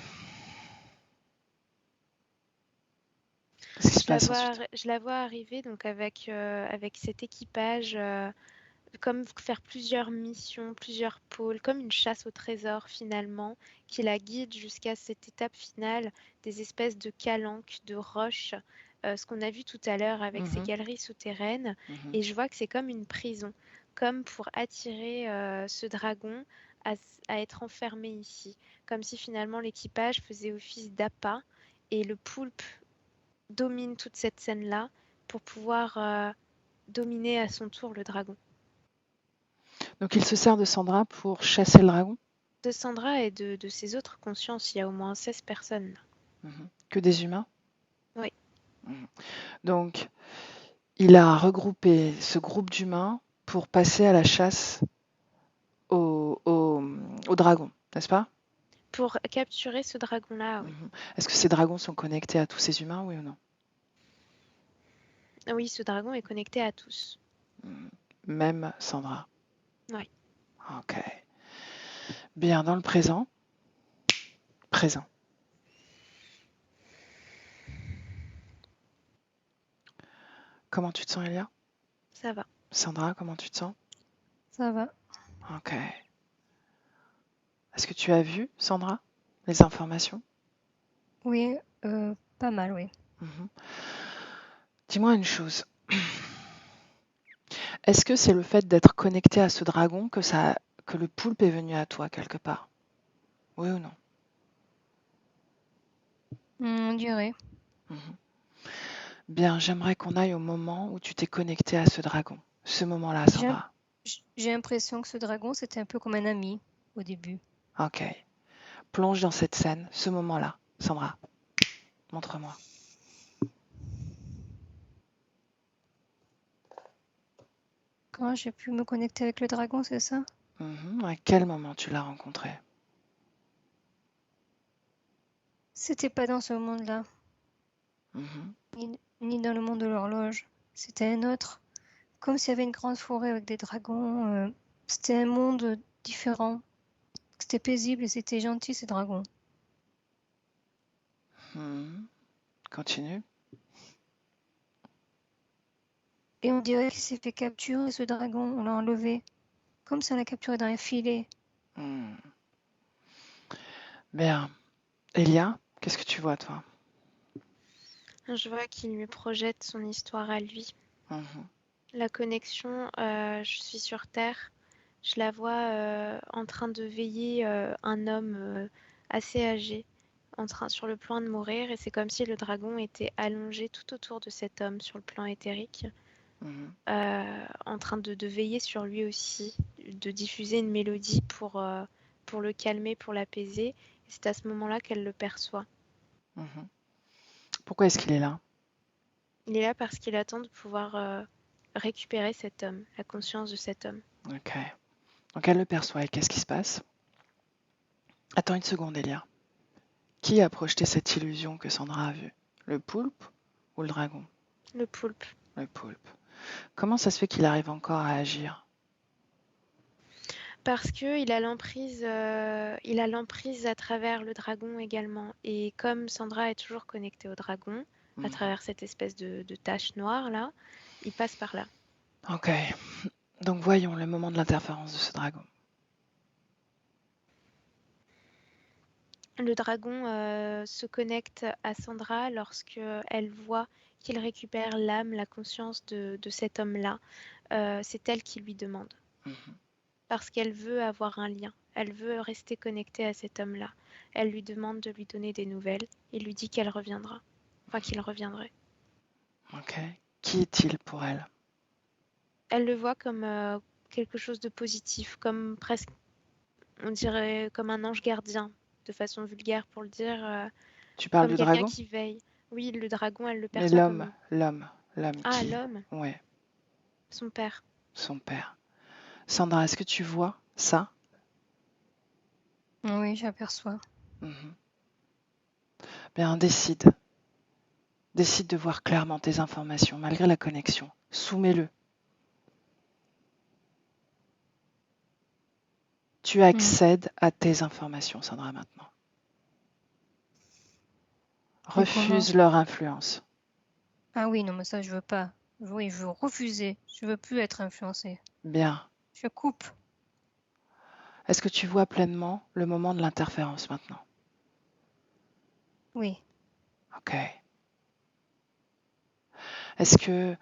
Qu'est-ce qui se passe ensuite? Je la vois arriver donc avec cet équipage, comme faire plusieurs missions, plusieurs pôles, comme une chasse au trésor finalement, qui la guide jusqu'à cette étape finale, des espèces de calanques, de roches, ce qu'on a vu tout à l'heure avec ces Mhm. galeries souterraines. Mhm. Et je vois que c'est comme une prison, comme pour attirer ce dragon à être enfermé ici, comme si finalement l'équipage faisait office d'appât et le poulpe domine toute cette scène-là pour pouvoir dominer à son tour le dragon. Donc il se sert de Sandra pour chasser le dragon? De Sandra et de ses autres consciences, il y a au moins 16 personnes là. Mhm. Que des humains? Oui, Mhm. Donc il a regroupé ce groupe d'humains pour passer à la chasse au dragon, n'est-ce pas? pour capturer ce dragon-là, oui. Mhm. Est-ce que ces dragons sont connectés à tous ces humains, oui ou non? Oui, ce dragon est connecté à tous. Mhm. Même Sandra. Oui. Ok. Bien, dans le présent. Présent. Comment tu te sens, Elia? Ça va. Sandra, comment tu te sens? Ça va. Ok. Est-ce que tu as vu, Sandra, les informations? Oui, pas mal, oui. Mhm. Dis-moi une chose. Est-ce que c'est le fait d'être connecté à ce dragon que le poulpe est venu à toi quelque part? Oui ou non? On dirait. Mhm. Bien, j'aimerais qu'on aille au moment où tu t'es connecté à ce dragon. Ce moment-là, J'ai Sandra. j'ai l'impression que ce dragon, c'était un peu comme un ami au début. Ok. Plonge dans cette scène, ce moment-là. Sandra, montre-moi. Quand j'ai pu me connecter avec le dragon, c'est ça? Mhm. À quel moment tu l'as rencontré? C'était pas dans ce monde-là, Mhm. ni dans le monde de l'horloge. C'était un autre. Comme s'il y avait une grande forêt avec des dragons. C'était un monde différent. C'était paisible et c'était gentil, ces dragons. Mhm. Continue. Et on dirait qu'il s'est fait capturer, ce dragon. On l'a enlevé. Comme si on l'a capturé dans un filet. Hmm. Bien. Elia, qu'est-ce que tu vois, toi? Je vois qu'il lui projette son histoire à lui. Mhm. La connexion, je suis sur Terre. Je la vois en train de veiller un homme assez âgé, sur le point de mourir, et c'est comme si le dragon était allongé tout autour de cet homme sur le plan éthérique, Mhm. en train de veiller sur lui aussi, de diffuser une mélodie pour le calmer, pour l'apaiser. Et c'est à ce moment-là qu'elle le perçoit. Mhm. Pourquoi est-ce qu'il est là? Il est là parce qu'il attend de pouvoir récupérer cet homme, la conscience de cet homme. Ok. Donc elle le perçoit et qu'est-ce qui se passe? Attends une seconde, Elia. Qui a projeté cette illusion que Sandra a vue? Le poulpe ou le dragon? Le poulpe. Le poulpe. Comment ça se fait qu'il arrive encore à agir? Parce qu'il a l'emprise à travers le dragon également. Et comme Sandra est toujours connectée au dragon, à Mhm. travers cette espèce de tache noire là, il passe par là. Ok. Donc voyons le moment de l'interférence de ce dragon. Le dragon se connecte à Sandra lorsque elle voit qu'il récupère l'âme, la conscience de cet homme-là. C'est elle qui lui demande. Mhm. Parce qu'elle veut avoir un lien. Elle veut rester connectée à cet homme-là. Elle lui demande de lui donner des nouvelles. Il lui dit qu'elle reviendra. Enfin, qu'il reviendrait. Ok. Qui est-il pour elle? Elle le voit comme quelque chose de positif, comme presque, on dirait, comme un ange gardien, de façon vulgaire pour le dire, Tu parles comme du quelqu'un dragon? qui veille. Oui, le dragon, elle le Mais perçoit comme l'homme ah, qui? l'homme, Ouais, son père. son père. Sandra, est-ce que tu vois ça? Oui, j'aperçois. Mhm. Bien, décide. Décide de voir clairement tes informations, malgré la connexion. Soumets-le. Tu Hmm. accèdes à tes informations, Sandra, maintenant. Mais comment? Refuse leur influence. Ah oui, non, mais ça, je veux pas. Oui, je veux refuser. Je veux plus être influencée. Bien. Je coupe. Est-ce que tu vois pleinement le moment de l'interférence maintenant? Oui. Ok. Est-ce que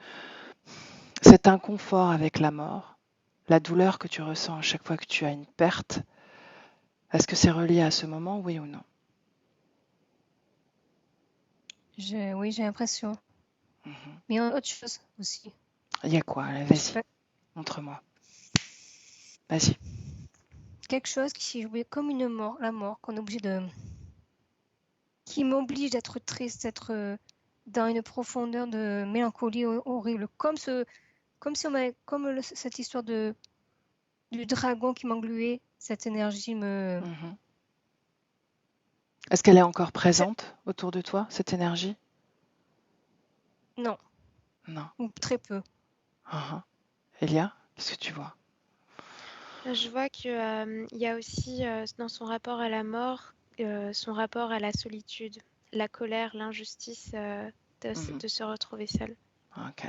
cet inconfort avec la mort, la douleur que tu ressens à chaque fois que tu as une perte, est-ce que c'est relié à ce moment, oui ou non? Oui, j'ai l'impression. Mhm. Mais il y a autre chose aussi. Il y a quoi? Allez, Je sais vas-y, pas. montre-moi. Vas-y. Quelque chose qui jouait comme une mort, la mort, qu'on est obligé de, qui m'oblige d'être triste, d'être dans une profondeur de mélancolie horrible, comme si on m'avait, comme cette histoire du dragon qui m'engluait, cette énergie me, Mhm. Est-ce qu'elle est encore c'est- présente autour de toi, cette énergie? non, Non. ou très peu. Mhm. Elia, qu'est-ce que tu vois? Je vois que il y a aussi dans son rapport à la mort, son rapport à la solitude, la colère, l'injustice Mhm. de se retrouver seule. Ok.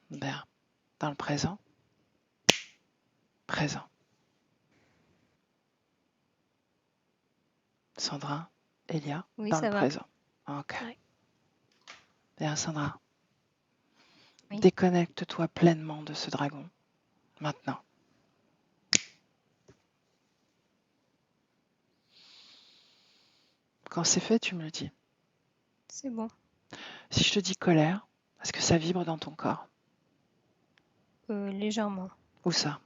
Bien. Dans le présent? Présent. Sandra, Elia, Oui, dans le ça va. présent. Ok. Ouais. Bien, Sandra, Oui. déconnecte-toi pleinement de ce dragon, maintenant. Quand c'est fait, tu me le dis. C'est bon. Si je te dis colère, est-ce que ça vibre dans ton corps? Légèrement. Où ça?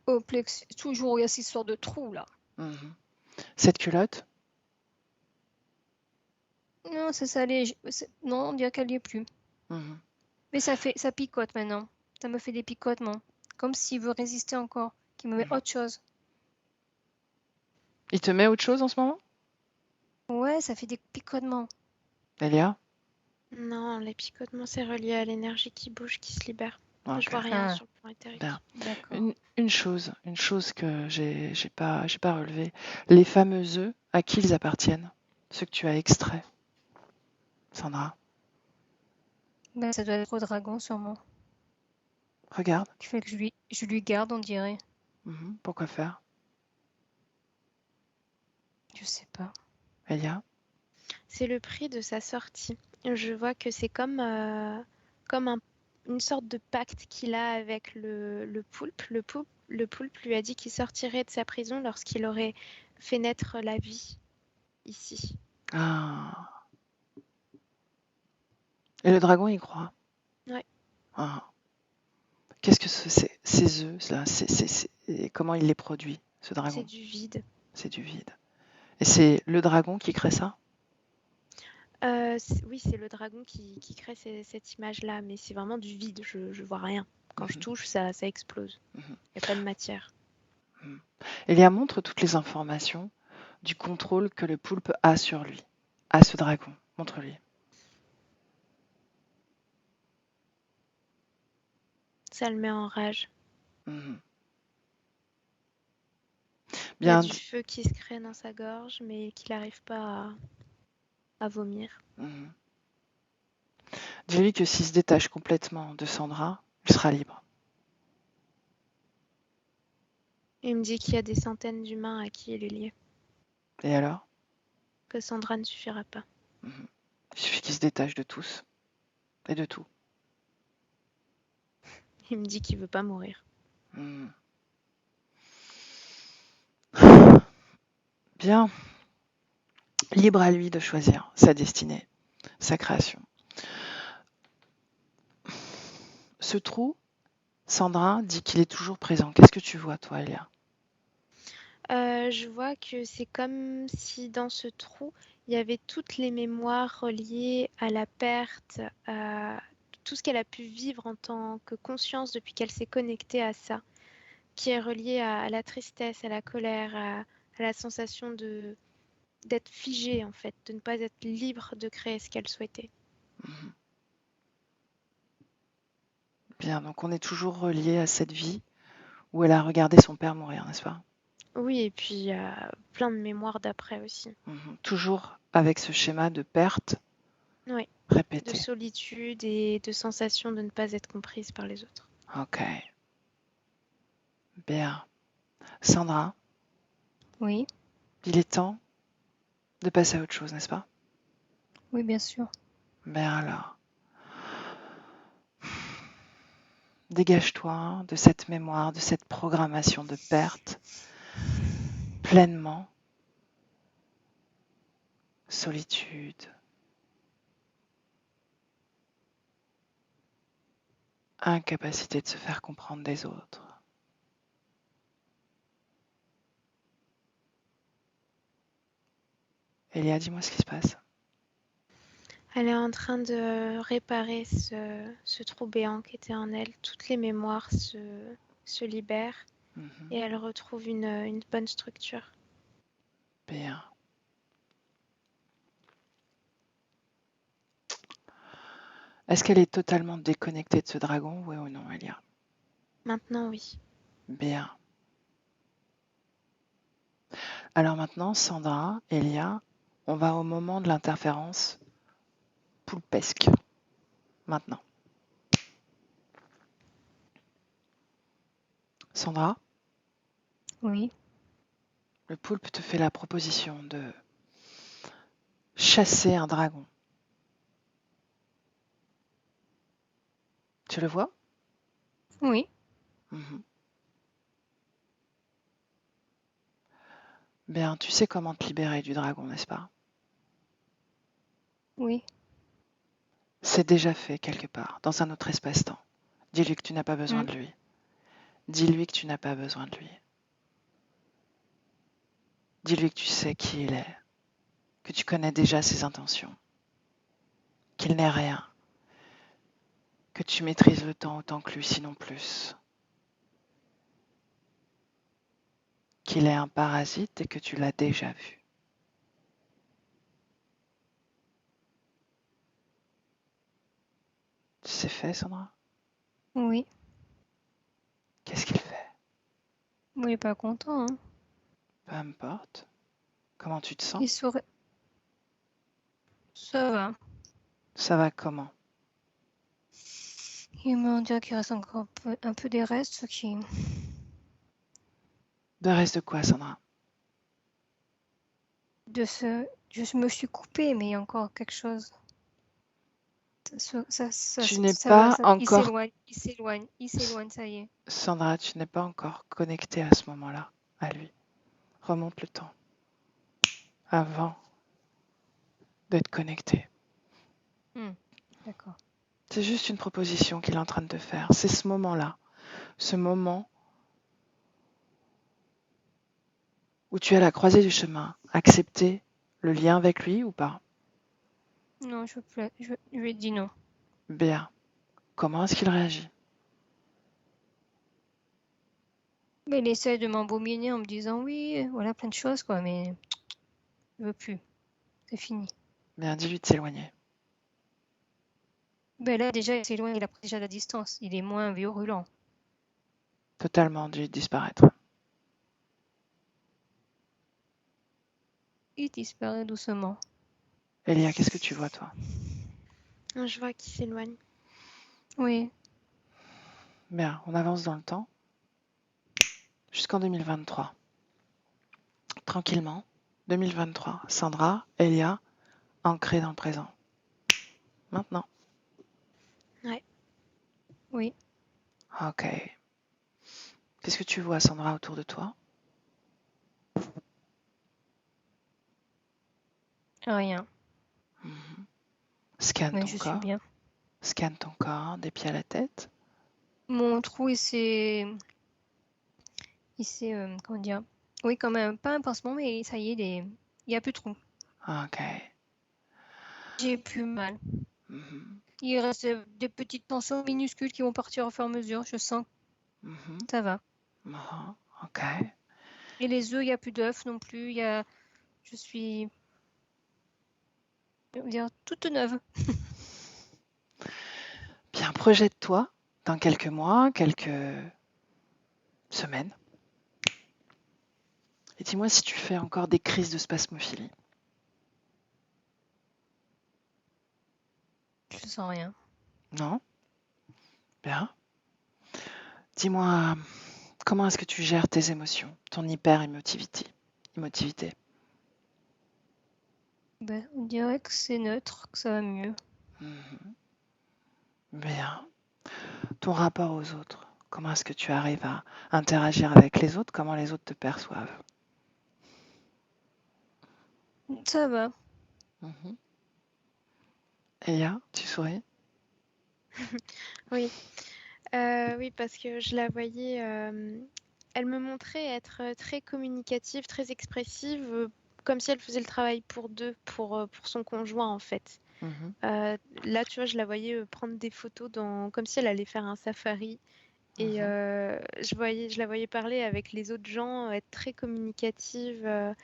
Au plexus, toujours, il y a cette histoire de trou là. Mhm. Cette culotte? Non, c'est ça, non, on dirait qu'elle n'y est plus. Mhm. Mais ça picote maintenant. Ça me fait des picotements. Comme s'il veut résister encore, qu'il me met Mhm. autre chose. Il te met autre chose en ce moment? Ouais, ça fait des picotements. Elia? Non, les picotements, c'est relié à l'énergie qui bouge, qui se libère. Je Ok. vois rien Ah, sur le plan Bien. éthérique. d'accord. Une chose que j'ai pas relevée. Les fameux œufs, à qui ils appartiennent? Ceux que tu as extraits, Sandra. Bah, ça doit être au dragon, sûrement. Regarde. Qui fait que je lui garde, on dirait. Pourquoi faire? Je sais pas. Elia? C'est le prix de sa sortie. Je vois que c'est comme une sorte de pacte qu'il a avec le poulpe. Le poulpe lui a dit qu'il sortirait de sa prison lorsqu'il aurait fait naître la vie ici. Ah. Et le dragon, il croit. Ouais, Ah. Qu'est-ce que c'est? Ces œufs, là, et comment il les produit, ce c'est dragon? du vide. C'est du vide. Et c'est le dragon qui crée ça? Oui, c'est le dragon qui crée cette image-là, mais c'est vraiment du vide. Je vois rien. Quand je Mhm, touche, ça explose. mhm, Il n'y a pas de matière. mhm. Elia montre toutes les informations du contrôle que le poulpe a sur lui, à ce dragon. Montre-lui. Ça le met en rage. Mhm. Il y a Bien, du feu qui se crée dans sa gorge, mais qu'il n'arrive pas à vomir. mhm. Dis-lui que s'il se détache complètement de Sandra, il sera libre. Il me dit qu'il y a des centaines d'humains à qui il est lié, Et alors? que Sandra ne suffira pas. Mhm. Il suffit qu'il se détache de tous et de tout. Il me dit qu'il veut pas mourir. Mhm. Bien, libre à lui de choisir sa destinée, sa création. Ce trou, Sandra dit qu'il est toujours présent. Qu'est-ce que tu vois, toi, Elia? Je vois que c'est comme si dans ce trou, il y avait toutes les mémoires reliées à la perte, à tout ce qu'elle a pu vivre en tant que conscience depuis qu'elle s'est connectée à ça, qui est relié à la tristesse, à la colère, à la sensation d'être figée en fait, de ne pas être libre de créer ce qu'elle souhaitait. Mhm. Bien, donc on est toujours relié à cette vie où elle a regardé son père mourir, n'est-ce pas? Oui, et puis il y a plein de mémoires d'après aussi. Toujours avec ce schéma de perte Oui, de répété. solitude et de sensation de ne pas être comprise par les autres. Ok, bien. Sandra, Oui, il est temps de passer à autre chose, n'est-ce pas? oui, bien sûr. Bien alors, dégage-toi de cette mémoire, de cette programmation de perte pleinement. Solitude, incapacité de se faire comprendre des autres. Elia, dis-moi ce qui se passe. Elle est en train de réparer ce trou béant qui était en elle. Toutes les mémoires se libèrent et elle retrouve une bonne structure. Bien. Est-ce qu'elle est totalement déconnectée de ce dragon, oui ou non, Elia? Maintenant, oui. Bien. Alors maintenant, Sandra, Elia, on va au moment de l'interférence poulpesque. Maintenant. Sandra, Oui, le poulpe te fait la proposition de chasser un dragon. Tu le vois? oui, Mhm. Bien, tu sais comment te libérer du dragon, n'est-ce pas? oui. C'est déjà fait quelque part, dans un autre espace-temps. Dis-lui que tu n'as pas besoin Mm. de lui. Dis-lui que tu n'as pas besoin de lui. Dis-lui que tu sais qui il est, que tu connais déjà ses intentions, qu'il n'est rien, que tu maîtrises le temps autant que lui, sinon plus, qu'il est un parasite et que tu l'as déjà vu. C'est fait, Sandra? Oui. Qu'est-ce qu'il fait? Bon, il est pas content, hein. Peu importe. Comment tu te sens? Il saurait. Ça va. Ça va comment? On dirait qu'il reste encore un peu des restes, ce qui... De reste de quoi, Sandra? Je me suis coupée, mais il y a encore quelque chose. Tu n'es Ça va, pas il encore, s'éloigne, ça y est. Sandra, tu n'es pas encore connectée à ce moment-là, à lui. Remonte le temps, avant d'être connectée. D'accord. C'est juste une proposition qu'il est en train de te faire. C'est ce moment-là, ce moment où tu es à la croisée du chemin. Accepter le lien avec lui ou pas? Non, je lui ai dit non. Bien. Comment est-ce qu'il réagit? Mais il essaie de m'embobiner en me disant oui, voilà plein de choses, quoi, mais je veux plus. C'est fini. Bien, dis-lui de s'éloigner. Ben là, déjà, il s'éloigne, il a pris déjà la distance. Il est moins virulent. Totalement, dis-lui de disparaître. Il disparaît doucement. Elia, qu'est-ce que tu vois, toi? Je vois qu'il s'éloigne. Oui. Bien, on avance dans le temps. Jusqu'en 2023. Tranquillement. 2023. Sandra, Elia, ancrée dans le présent. Maintenant. Ouais. Oui. Ok. Qu'est-ce que tu vois, Sandra, autour de toi? Rien. Scanne Mais ton je suis corps. bien. Scanne ton corps, des pieds à la tête. Mon trou, comment dire? Oui, quand même, pas un pansement, mais ça y est, il y a plus de trou. Ok. J'ai plus mal. Mhm. Il reste des petites tensions minuscules qui vont partir au fur et à mesure. Je sens Mhm. que ça va. Ok. Et les œufs, il n'y a plus d'œufs non plus. Je suis, on va dire, toute neuve. Bien, projette-toi dans quelques mois, quelques semaines. Et dis-moi si tu fais encore des crises de spasmophilie. Je sens rien. Non? Bien. Dis-moi, comment est-ce que tu gères tes émotions, ton hyper-émotivité? Ben, on dirait que c'est neutre, que ça va mieux. Mhm. Bien. Ton rapport aux autres, comment est-ce que tu arrives à interagir avec les autres? Comment les autres te perçoivent? Ça va. Mhm. Elia, tu souris? Oui. Oui, parce que je la voyais, elle me montrait être très communicative, très expressive, comme si elle faisait le travail pour deux, pour son conjoint en fait. Mhm. Là, tu vois, je la voyais prendre des photos comme si elle allait faire un safari. Et Mhm. je la voyais parler avec les autres gens, être très communicative.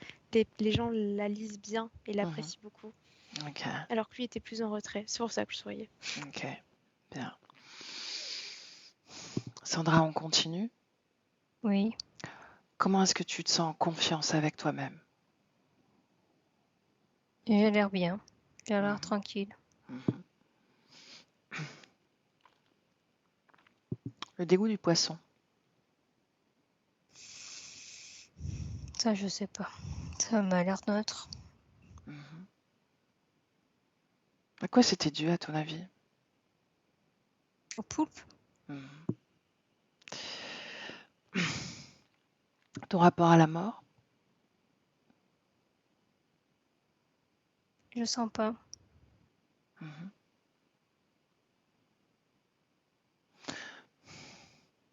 Les gens la lisent bien et Mhm. l'apprécient beaucoup. Ok, Alors que lui était plus en retrait. C'est pour ça que je souriais. ok, bien. Sandra, on continue. Oui. Comment est-ce que tu te sens en confiance avec toi-même? J'ai l'air bien. J'ai l'air Mhm. tranquille. Mhm. Le dégoût du poisson. Ça, je sais pas. Ça m'a l'air neutre. Mhm. À quoi c'était dû, à ton avis? Au poulpe, Mhm. Ton rapport à la mort? je sens pas. Mhm.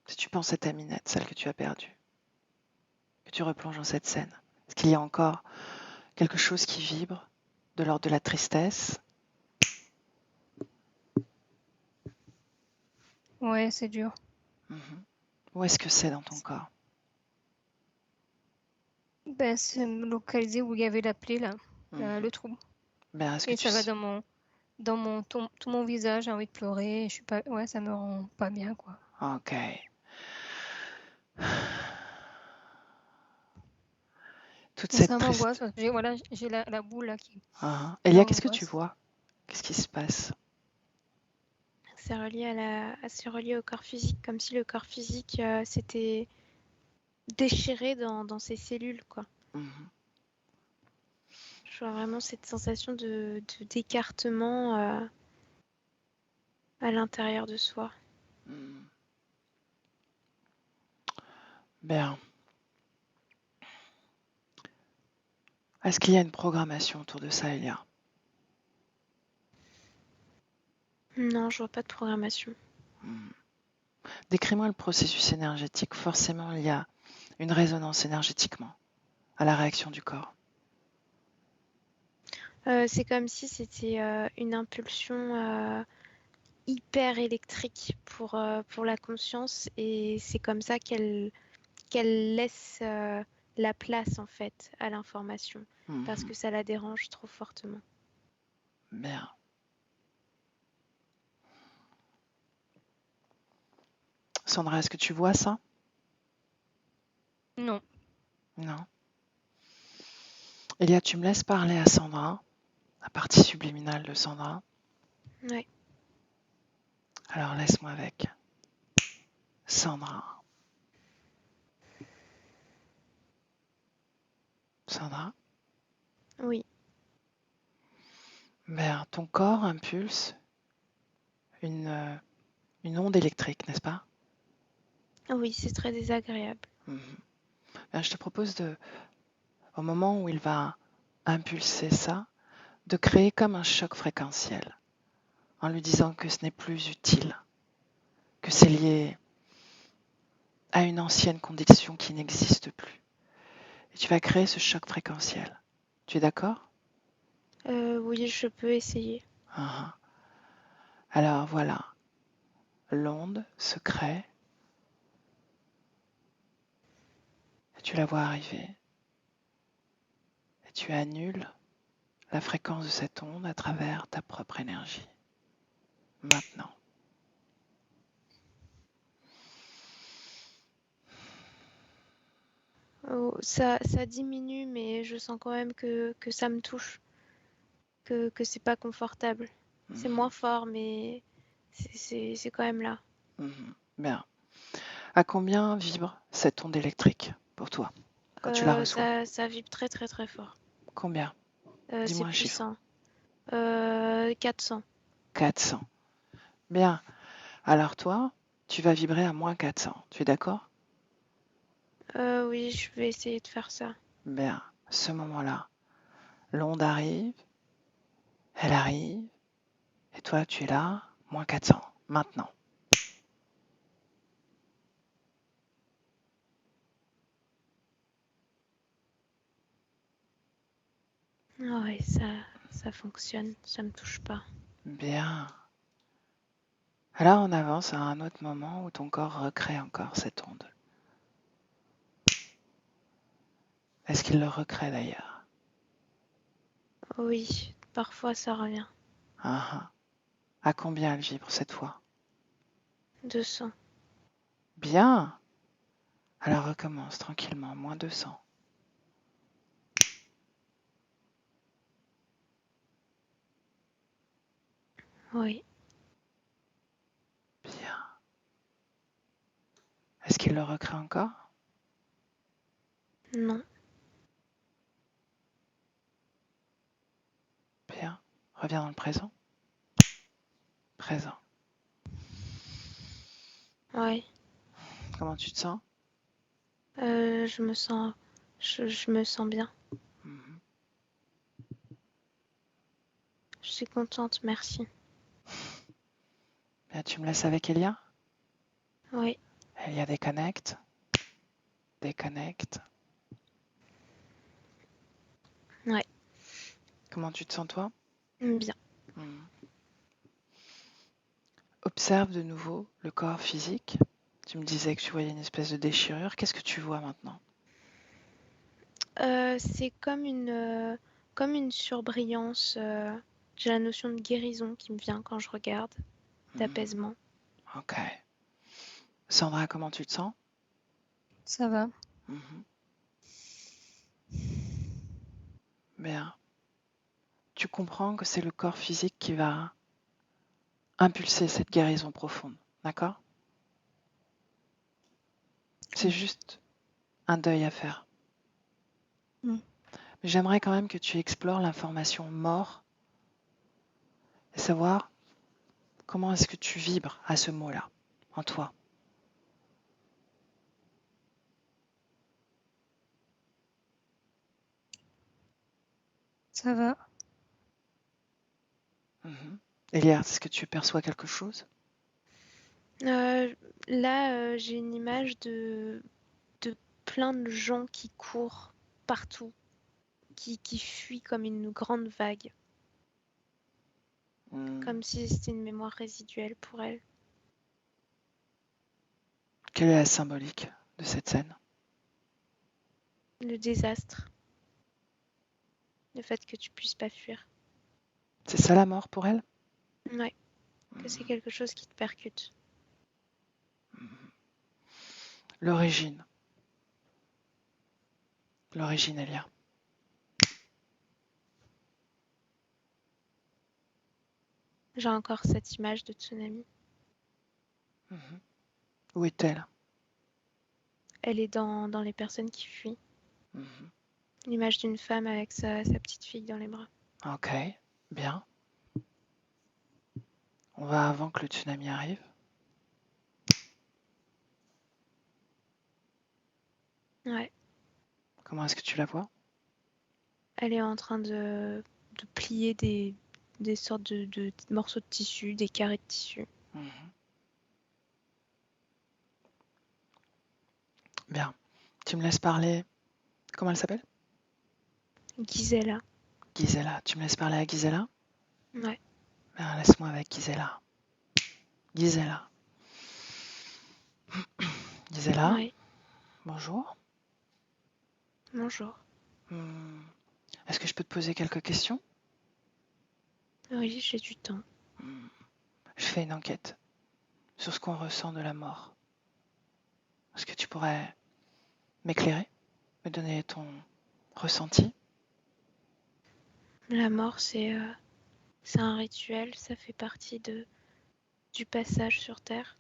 Si tu penses à ta Minette, celle que tu as perdue, que tu replonges dans cette scène, est-ce qu'il y a encore quelque chose qui vibre de l'ordre de la tristesse? Ouais, c'est dur. Mhm. Où est-ce que c'est dans ton corps? Ben, c'est localisé où il y avait la plaie, là, Mhm. le trou. Ben, est-ce que Et tu... ça va tout mon visage, j'ai envie de pleurer. Je suis pas, ouais, ça me rend pas bien, quoi. Ok. Toute Et cette ça m'angoisse triste... parce que j'ai la boule là qui Elia, qu'est-ce que tu m'angoisse. vois? Qu'est-ce qui se passe? c'est relié c'est relié au corps physique, comme si le corps physique s'était déchiré dans ses cellules, quoi. Mhm. Je vois vraiment cette sensation d'écartement à l'intérieur de soi. Mhm. Bien. Est-ce qu'il y a une programmation autour de ça, Elia? Non, je vois pas de programmation. Mhm. Décris-moi le processus énergétique. Forcément, il y a une résonance énergétiquement à la réaction du corps. C'est comme si c'était une impulsion hyper électrique pour la conscience et c'est comme ça qu'elle laisse la place en fait à l'information parce Mhm. que ça la dérange trop fortement. Bien. Sandra, est-ce que tu vois ça? Non. Non. Elia, tu me laisses parler à Sandra, la partie subliminale de Sandra. Ouais. Alors laisse-moi avec. Sandra. Sandra? Oui. Bien, ton corps impulse une, une onde électrique, n'est-ce pas? Oui, c'est très désagréable. Mhm. Bien, je te propose au moment où il va impulser ça, de créer comme un choc fréquentiel, en lui disant que ce n'est plus utile, que c'est lié à une ancienne condition qui n'existe plus. Et tu vas créer ce choc fréquentiel. Tu es d'accord? Oui, je peux essayer. Mhm. Alors voilà, l'onde se crée, et tu la vois arriver, et tu annules la fréquence de cette onde à travers ta propre énergie. Maintenant. Oh, ça diminue, mais je sens quand même que ça me touche, que c'est pas confortable. C'est Mhm. moins fort, mais c'est quand même là. Mhm. Bien. À combien vibre cette onde électrique pour toi quand tu la reçois? Ça vibre très très très fort. Combien? C'est Dis-moi un chiffre. puissant. 400. 400. Bien. Alors toi, tu vas vibrer à moins 400. Tu es d'accord? Oui, je vais essayer de faire ça. Bien. Ce moment-là, l'onde arrive, elle arrive, et toi, tu es là, moins 400. Maintenant. Ah ouais, ça fonctionne, ça me touche pas. Bien. Alors on avance à un autre moment où ton corps recrée encore cette onde. Est-ce qu'il le recrée d'ailleurs? Oui, parfois ça revient. Ah, ah. À combien elle vibre cette fois? 200. Bien. Alors recommence tranquillement, moins 200. Oui, Bien. Est-ce qu'il le recrée encore? non. Bien. Reviens dans le présent. Présent. Oui, Comment tu te sens? je me sens, je me sens bien. Mhm. Je suis contente, merci. Bien, tu me laisses avec Elia? Oui, Elia déconnecte. Déconnecte. ouais, Comment tu te sens toi? bien. Mhm. Observe de nouveau le corps physique. Tu me disais que tu voyais une espèce de déchirure. Qu'est-ce que tu vois maintenant? C'est comme une surbrillance. J'ai la notion de guérison qui me vient quand je regarde, Mhm. d'apaisement. Ok. Sandra, comment tu te sens? Ça va. Mhm. Bien. Tu comprends que c'est le corps physique qui va impulser cette guérison profonde. D'accord? C'est Oui. juste un deuil à faire. Mm. Mais j'aimerais quand même que tu explores l'information mort et savoir comment est-ce que tu vibres à ce mot-là, en toi. Ça va. Elia, est-ce que tu perçois quelque chose? Là, j'ai une image de plein de gens qui courent partout, qui fuient comme une grande vague, comme si c'était une mémoire résiduelle pour elle. Quelle est la symbolique de cette scène? Le désastre, le fait que tu puisses pas fuir. C'est ça la mort pour elle? Ouais, que c'est quelque chose qui te percute. L'origine. L'origine, Elia. J'ai encore cette image de tsunami. Où est-elle? Elle est dans les personnes qui fuient. L'image d'une femme avec sa petite fille dans les bras. Ok, bien. On va avant que le tsunami arrive. Ouais, Comment est-ce que tu la vois? elle est en train de plier des sortes de morceaux de tissu, des carrés de tissu. Bien. Tu me laisses parler. Comment elle s'appelle? Gisela. Gisela. Tu me laisses parler à Gisela? Ouais, Bien, laisse-moi avec Gisela. Gisela. Gisela, ouais. bonjour. Bonjour. Est-ce que je peux te poser quelques questions? Oui, j'ai du temps. Je fais une enquête sur ce qu'on ressent de la mort. Est-ce que tu pourrais m'éclairer, me donner ton ressenti? La mort, c'est un rituel, ça fait partie du passage sur Terre.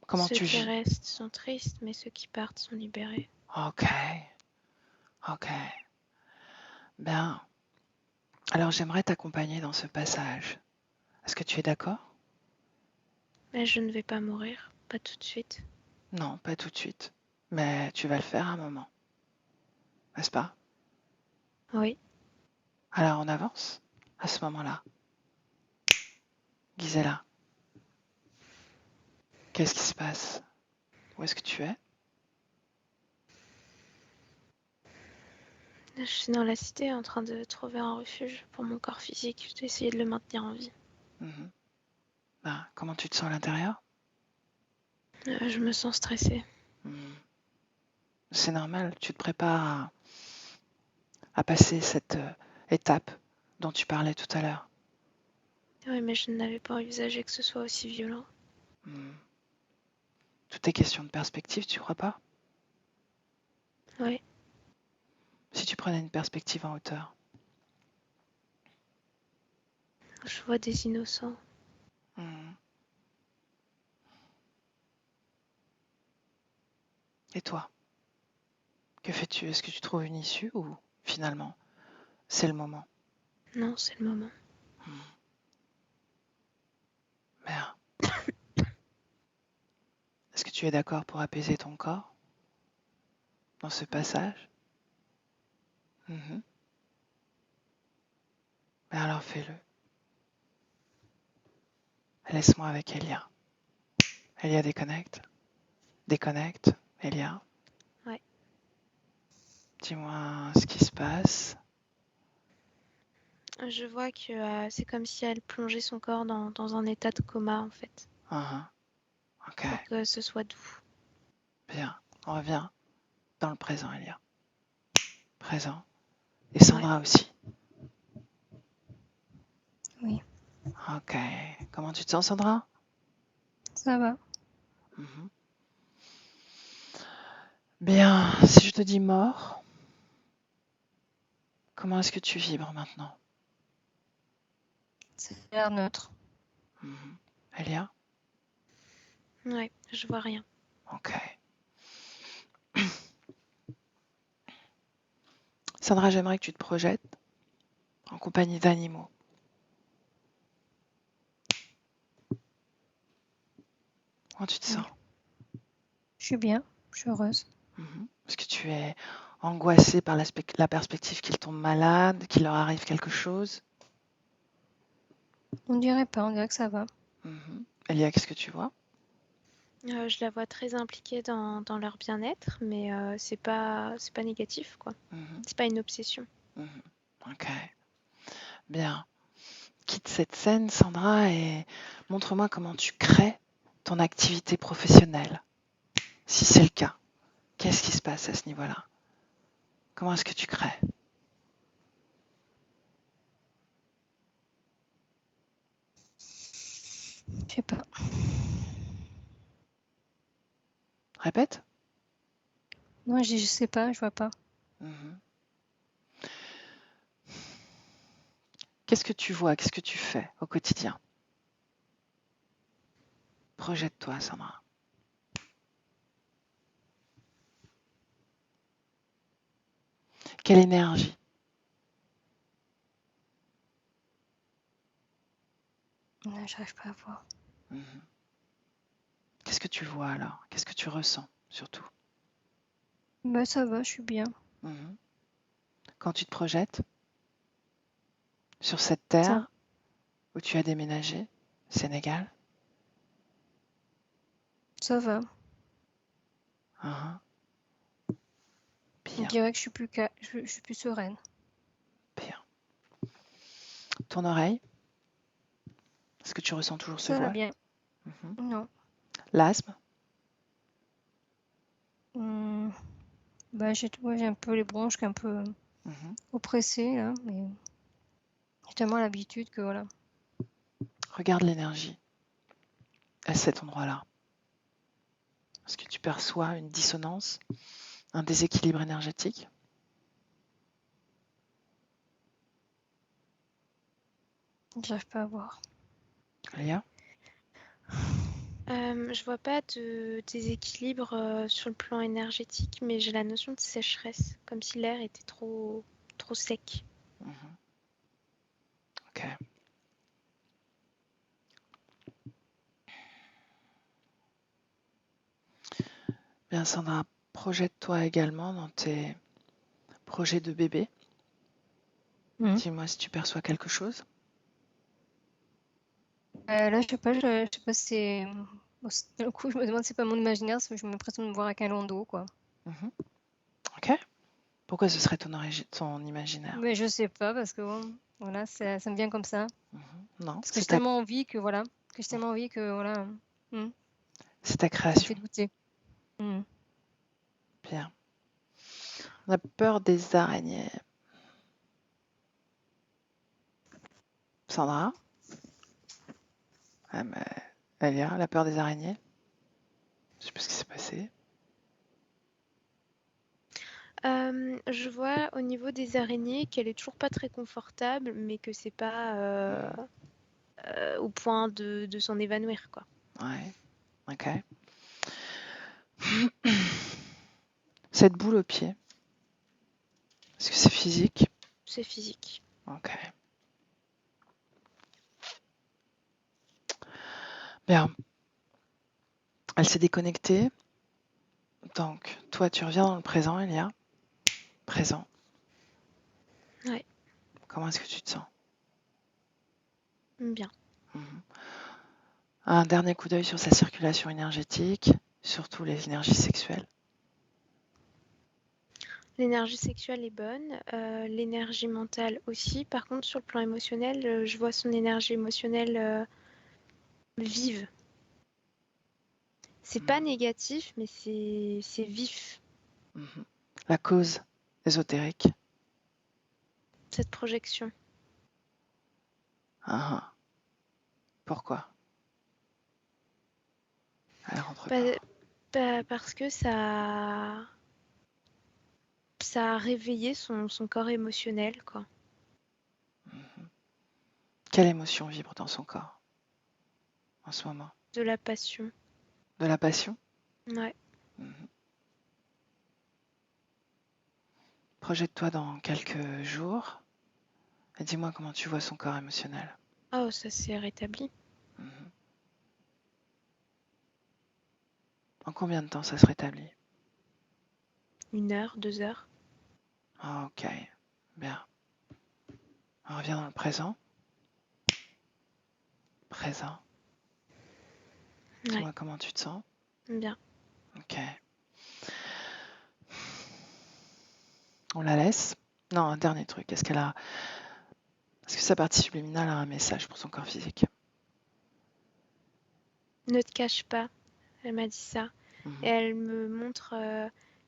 Comment Ceux tu qui vis? restent sont tristes, mais ceux qui partent sont libérés. Ok, ok. Bien. Alors j'aimerais t'accompagner dans ce passage. Est-ce que tu es d'accord? Mais je ne vais pas mourir, pas tout de suite. Non, pas tout de suite. Mais tu vas le faire un moment, n'est-ce pas? Oui, Alors on avance à ce moment-là. Gisela, qu'est-ce qui se passe? Où est-ce que tu es? je suis dans la cité en train de trouver un refuge pour mon corps physique. Je dois essayer de le maintenir en vie. Ben, comment tu te sens à l'intérieur? Je me sens stressée. C'est normal, tu te prépares à passer cette étape dont tu parlais tout à l'heure. Oui, mais je n'avais pas envisagé que ce soit aussi violent. Tout est question de perspective, tu crois pas? Oui, Si tu prenais une perspective en hauteur. je vois des innocents. Et toi? Que fais-tu? Est-ce que tu trouves une issue ou finalement c'est le moment? Non, c'est le moment. Merde. Est-ce que tu es d'accord pour apaiser ton corps dans ce passage? Ben alors fais-le. Laisse-moi avec Elia. Elia déconnecte. Déconnecte. Elia, Ouais. dis-moi ce qui se passe. Je vois que c'est comme si elle plongeait son corps dans un état de coma, en fait, Ok, pour que ce soit doux. bien. On revient dans le présent, Elia. Présent. Et Ouais. Sandra aussi. Oui, Ok. Comment tu te sens, Sandra? ça va. Bien, si je te dis mort, comment est-ce que tu vibres maintenant? Ça a l'air neutre. Mhm. Elia? Ouais, je vois rien. Ok. Sandra, j'aimerais que tu te projettes en compagnie d'animaux. Comment tu te Oui. sens? Je suis bien, je suis heureuse. Est-ce que tu es angoissée par la perspective qu'ils tombent malades, qu'il leur arrive quelque chose? On dirait pas, on dirait que ça va. Elia, qu'est-ce que tu vois? Je la vois très impliquée dans leur bien-être, mais c'est pas négatif, quoi. Mhm, C'est pas une obsession. mhm. Ok, bien. Quitte cette scène, Sandra, et montre-moi comment tu crées ton activité professionnelle. Si c'est le cas, qu'est-ce qui se passe à ce niveau-là? Comment est-ce que tu crées? Je sais pas. Répète. Non, je sais pas, je vois pas. Mhm. Qu'est-ce que tu vois? Qu'est-ce que tu fais au quotidien? Projette-toi, Sandra. Quelle énergie? Non, j'arrive pas à voir. Mhm. Qu'est-ce que tu vois alors? Qu'est-ce que tu ressens surtout? Bah ça va, je suis bien. Mhm. Quand tu te projettes sur cette Ça, terre où tu as déménagé, Sénégal, ça va. mhm, On bien, dirait que je suis plus sereine. bien. Ton oreille, est-ce que tu ressens toujours ce Ça va voile? bien. Mhm. Non. L'asthme? Hmm, bah j'ai un peu les bronches un peu Mhm. oppressées là, mais j'ai tellement l'habitude que voilà. Regarde l'énergie à cet endroit-là. Est-ce que tu perçois une dissonance, un déséquilibre énergétique? J'arrive pas à voir. Léa? Je vois pas de déséquilibre sur le plan énergétique, mais j'ai la notion de sécheresse, comme si l'air était trop sec. Mhm. Ok. Bien, Sandra, projette-toi également dans tes projets de bébé. Hmm. Dis-moi si tu perçois quelque chose. Là, je sais pas si c'est. Bon, d'un coup, je me demande si c'est pas mon imaginaire, parce que je me l'impression de me voir avec un landau, quoi. Mhm. Ok. Pourquoi ce serait ton imaginaire? Mais je sais pas, parce que bon, voilà, ça me vient comme ça. Mhm. Non, Parce que j'ai tellement envie que voilà, hmm, c'est ta ça me création. fait douter. Hmm. Bien. On a peur des araignées. Sandra? Ah, mais Elia, la peur des araignées? Je sais pas ce qui s'est passé. Je vois au niveau des araignées qu'elle est toujours pas très confortable, mais que c'est pas au point de s'en évanouir, quoi. Ouais. Ok. Cette boule au pied, est-ce que c'est physique? C'est physique. Ok. Bien. Elle s'est déconnectée. Donc, toi, tu reviens dans le présent, Elia. Présent. Ouais, Comment est-ce que tu te sens? bien. Mhm. Un dernier coup d'œil sur sa circulation énergétique, surtout les énergies sexuelles. L'énergie sexuelle est bonne, l'énergie mentale aussi. Par contre, sur le plan émotionnel, je vois son énergie émotionnelle vive. C'est pas Mhm. négatif, mais c'est vif, Mhm. La cause ésotérique. cette projection. Ah, ah. Pourquoi? Elle rentre Pas- pas. parce que ça a réveillé son corps émotionnel, quoi. Mhm. Quelle émotion vibre dans son corps en ce moment? De la passion. De la passion? Ouais. Mhm. Projette-toi dans quelques jours et dis-moi comment tu vois son corps émotionnel. Oh, ça s'est rétabli. Mhm. En combien de temps ça se rétablit? 1 heure, 2 heures. Ah, ok, bien. On revient dans le présent. Présent. Ouais, Dis-moi comment tu te sens. bien. Ok. On la laisse? Non, un dernier truc. Est-ce que sa partie subliminale a un message pour son corps physique? Ne te cache pas, elle m'a dit ça. Et Mhm. elle me montre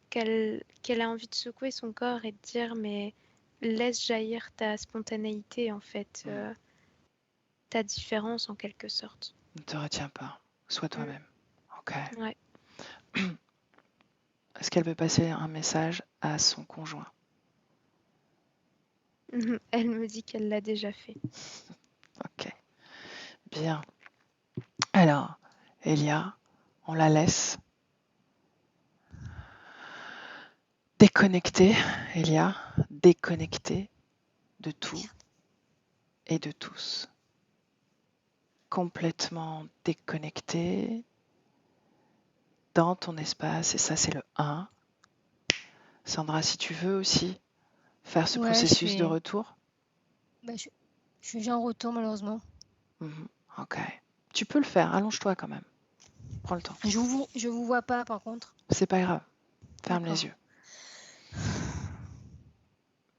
qu'elle a envie de secouer son corps et de dire, mais laisse jaillir ta spontanéité, en fait, Mhm. ta différence en quelque sorte. Ne te retiens pas. Sois Mm, toi-même. Ok. ouais. Est-ce qu'elle veut passer un message à son conjoint? Elle me dit qu'elle l'a déjà fait. Ok. Bien. Alors, Elia, on la laisse déconnecter, Elia, déconnecter de tout et de tous. Complètement déconnecté dans ton espace, et ça c'est le 1. Sandra, si tu veux aussi faire ce Ouais, processus de retour. bah, je suis déjà en retour malheureusement. Mhm. Ok. Tu peux le faire, allonge-toi quand même. Prends le temps. Je vous vois pas par contre. C'est pas grave. Ferme les D'accord. yeux.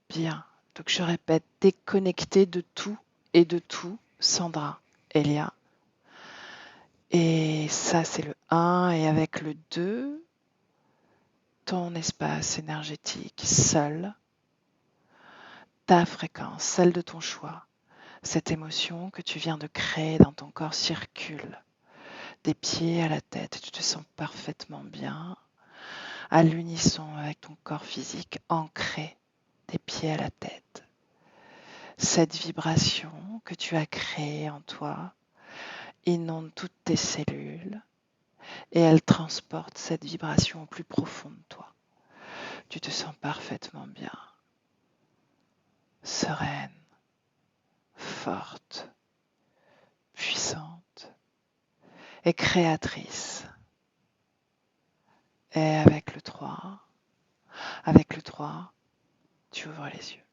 Bien. Donc je répète, déconnecté de tout et de tout, Sandra, Elia. Et ça, c'est le 1. Et avec le 2, ton espace énergétique seul, ta fréquence, celle de ton choix, cette émotion que tu viens de créer dans ton corps circule des pieds à la tête. Tu te sens parfaitement bien, à l'unisson avec ton corps physique ancré des pieds à la tête. Cette vibration que tu as créée en toi inonde toutes tes cellules et elle transporte cette vibration au plus profond de toi. Tu te sens parfaitement bien, sereine, forte, puissante et créatrice. Et avec le 3, tu ouvres les yeux.